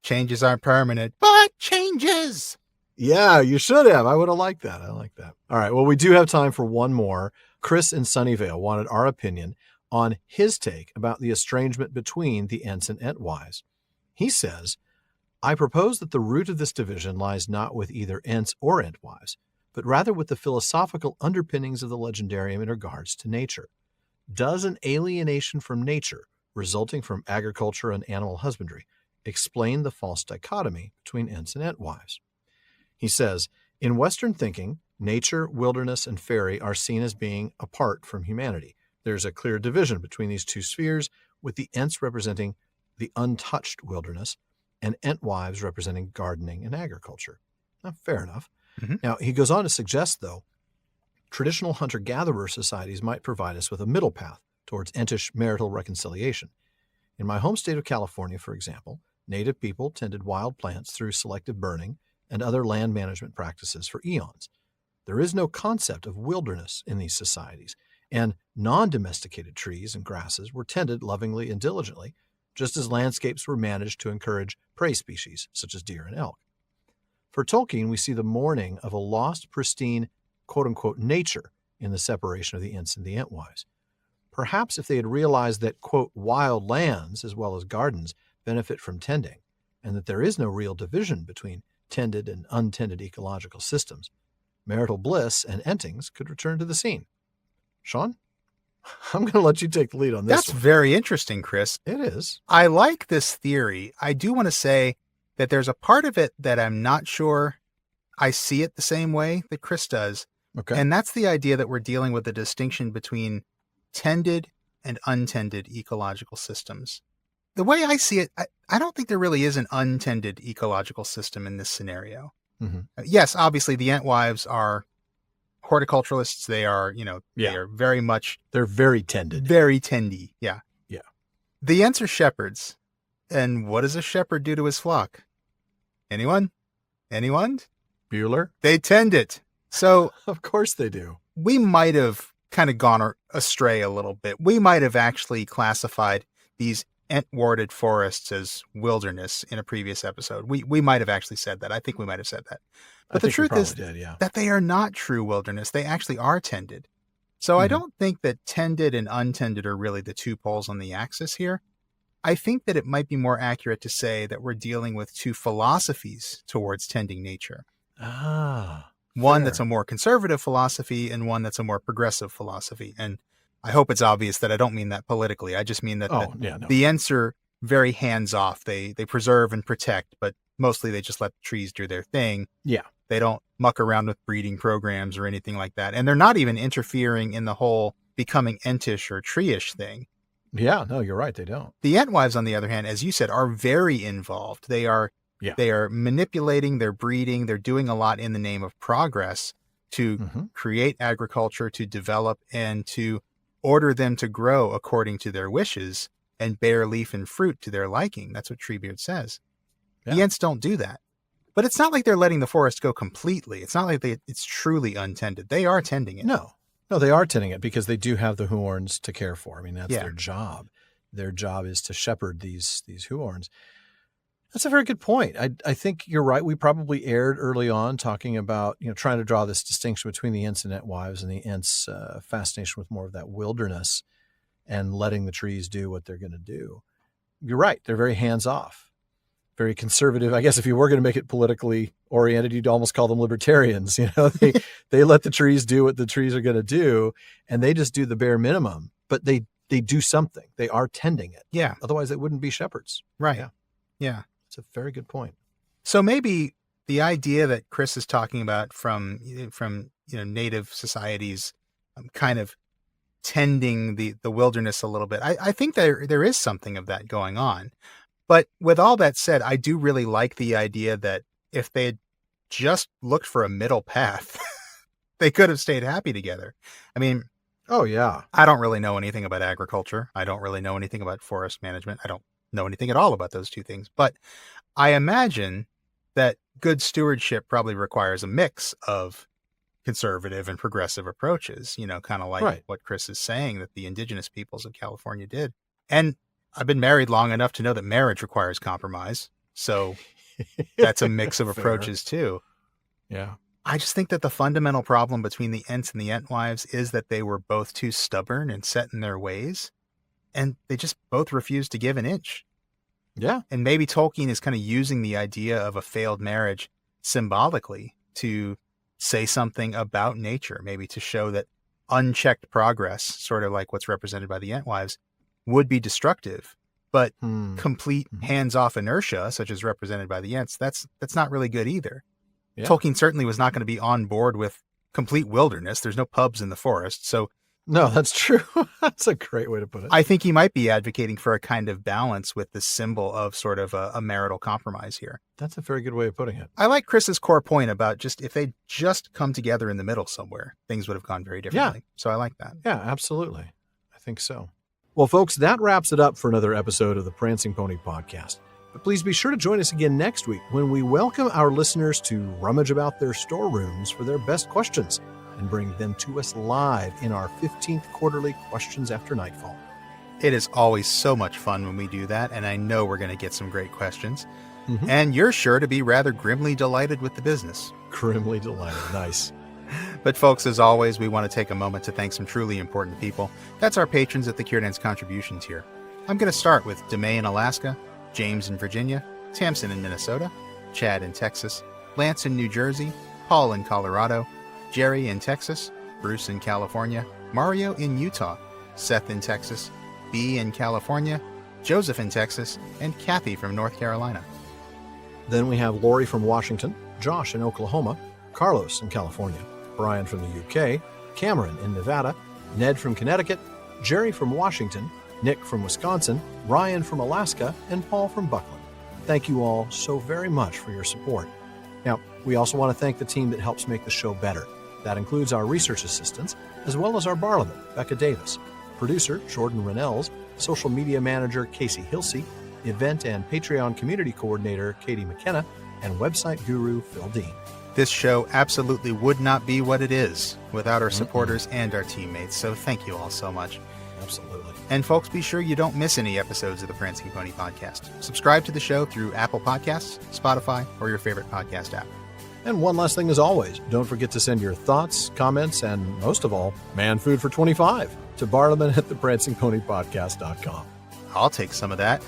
Changes aren't permanent, but changes. Yeah, you should have. I would have liked that. I like that. All right. Well, we do have time for one more. Chris in Sunnyvale wanted our opinion on his take about the estrangement between the Ents and Entwives. He says, I propose that the root of this division lies not with either Ents or Entwives, but rather with the philosophical underpinnings of the legendarium in regards to nature. Does an alienation from nature, resulting from agriculture and animal husbandry, explain the false dichotomy between Ents and Entwives? He says, in Western thinking, nature, wilderness, and fairy are seen as being apart from humanity. There's a clear division between these two spheres, with the Ents representing the untouched wilderness and Entwives representing gardening and agriculture. Now, fair enough. Now, he goes on to suggest, though, traditional hunter-gatherer societies might provide us with a middle path towards Entish marital reconciliation. In my home state of California, for example, native people tended wild plants through selective burning and other land management practices for eons. There is no concept of wilderness in these societies, and non-domesticated trees and grasses were tended lovingly and diligently, just as landscapes were managed to encourage prey species such as deer and elk. For Tolkien, we see the mourning of a lost, pristine, quote-unquote, nature in the separation of the Ents and the Entwives. Perhaps if they had realized that, quote, wild lands as well as gardens benefit from tending, and that there is no real division between tended and untended ecological systems, marital bliss and entings could return to the scene. Sean, I'm going to let you take the lead on this. That's very interesting, Chris. It is. I like this theory. I do want to say that there's a part of it that I'm not sure I see it the same way that Chris does. Okay. And that's the idea that we're dealing with the distinction between tended and untended ecological systems. The way I see it, I don't think there really is an untended ecological system in this scenario. Yes, obviously the Entwives are horticulturalists. They are, they are very much... They're very tended. Very tendy, yeah. Yeah. The Ents are shepherds. And what does a shepherd do to his flock? Anyone? Bueller? They tend it. So... Of course they do. We might have kind of gone astray a little bit. We might have actually classified these Ent-warded forests as wilderness in a previous episode. We might have actually said that. I think we might have said that. But the truth is that they are not true wilderness. They actually are tended. So I don't think that tended and untended are really the two poles on the axis here. I think that it might be more accurate to say that we're dealing with two philosophies towards tending nature. One that's a more conservative philosophy and one that's a more progressive philosophy. And I hope it's obvious that I don't mean that politically. I just mean that the Ents are very hands-off. They preserve and protect, but mostly they just let the trees do their thing. Yeah. They don't muck around with breeding programs or anything like that. And they're not even interfering in the whole becoming Entish or tree-ish thing. Yeah, no, you're right. They don't. The Entwives, on the other hand, as you said, are very involved. They are manipulating, they're breeding, they're doing a lot in the name of progress to create agriculture, to develop, and to order them to grow according to their wishes and bear leaf and fruit to their liking. That's what Treebeard says. Yeah. The Ents don't do that. But it's not like they're letting the forest go completely. It's not like it's truly untended. They are tending it. No, they are tending it because they do have the Huorns to care for. I mean, that's their job. Their job is to shepherd these Huorns. That's a very good point. I think you're right. We probably erred early on talking about, trying to draw this distinction between the Ents and Entwives and the Ents' fascination with more of that wilderness and letting the trees do what they're going to do. You're right. They're very hands-off. Very conservative. I guess if you were going to make it politically oriented, you'd almost call them libertarians. They let the trees do what the trees are going to do, and they just do the bare minimum. But they do something. They are tending it. Yeah. Otherwise, they wouldn't be shepherds. Right. Yeah. It's a very good point. So maybe the idea that Chris is talking about from native societies, kind of tending the wilderness a little bit. I think there is something of that going on. But with all that said, I do really like the idea that if they had just looked for a middle path, they could have stayed happy together. I mean, oh yeah. I don't really know anything about agriculture. I don't really know anything about forest management. I don't know anything at all about those two things. But I imagine that good stewardship probably requires a mix of conservative and progressive approaches, kind of like what Chris is saying that the indigenous peoples of California did. And I've been married long enough to know that marriage requires compromise. So that's a mix of approaches too. Yeah. I just think that the fundamental problem between the Ents and the Entwives is that they were both too stubborn and set in their ways. And they just both refused to give an inch. Yeah. And maybe Tolkien is kind of using the idea of a failed marriage symbolically to say something about nature, maybe to show that unchecked progress, sort of like what's represented by the Entwives, would be destructive, but complete hands-off inertia, such as represented by the Ents, that's not really good either. Yeah. Tolkien certainly was not going to be on board with complete wilderness. There's no pubs in the forest. So no, that's true. That's a great way to put it. I think he might be advocating for a kind of balance with the symbol of sort of a marital compromise here. That's a very good way of putting it. I like Chris's core point about just if they'd just come together in the middle somewhere, things would have gone very differently. Yeah. So I like that. Yeah, absolutely. I think so. Well, folks, that wraps it up for another episode of the Prancing Pony Podcast. But please be sure to join us again next week when we welcome our listeners to rummage about their storerooms for their best questions and bring them to us live in our 15th quarterly Questions After Nightfall. It is always so much fun when we do that, and I know we're going to get some great questions. And you're sure to be rather grimly delighted with the business. Grimly delighted. Nice. But folks, as always, we want to take a moment to thank some truly important people. That's our patrons at the Cure-Dance contribution tier. I'm going to start with DeMay in Alaska, James in Virginia, Tamsin in Minnesota, Chad in Texas, Lance in New Jersey, Paul in Colorado, Jerry in Texas, Bruce in California, Mario in Utah, Seth in Texas, B in California, Joseph in Texas, and Kathy from North Carolina. Then we have Lori from Washington, Josh in Oklahoma, Carlos in California, Brian from the UK, Cameron in Nevada, Ned from Connecticut, Jerry from Washington, Nick from Wisconsin, Ryan from Alaska, and Paul from Buckland. Thank you all so very much for your support. Now, we also want to thank the team that helps make the show better. That includes our research assistants, as well as our Barliman, Becca Davis, producer Jordan Rennells, social media manager Casey Hilsey, event and Patreon community coordinator Katie McKenna, and website guru Phil Dean. This show absolutely would not be what it is without our supporters and our teammates, so thank you all so much. Absolutely. And folks, be sure you don't miss any episodes of the Prancing Pony Podcast. Subscribe to the show through Apple Podcasts, Spotify, or your favorite podcast app. And one last thing as always, don't forget to send your thoughts, comments, and most of all, man food for 25 to Barliman at theprancingponypodcast.com. I'll take some of that.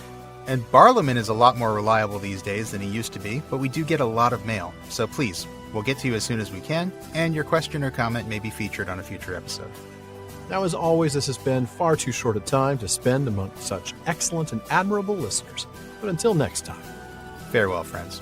And Barlowman is a lot more reliable these days than he used to be, but we do get a lot of mail. So please, we'll get to you as soon as we can, and your question or comment may be featured on a future episode. Now, as always, this has been far too short a time to spend among such excellent and admirable listeners. But until next time. Farewell, friends.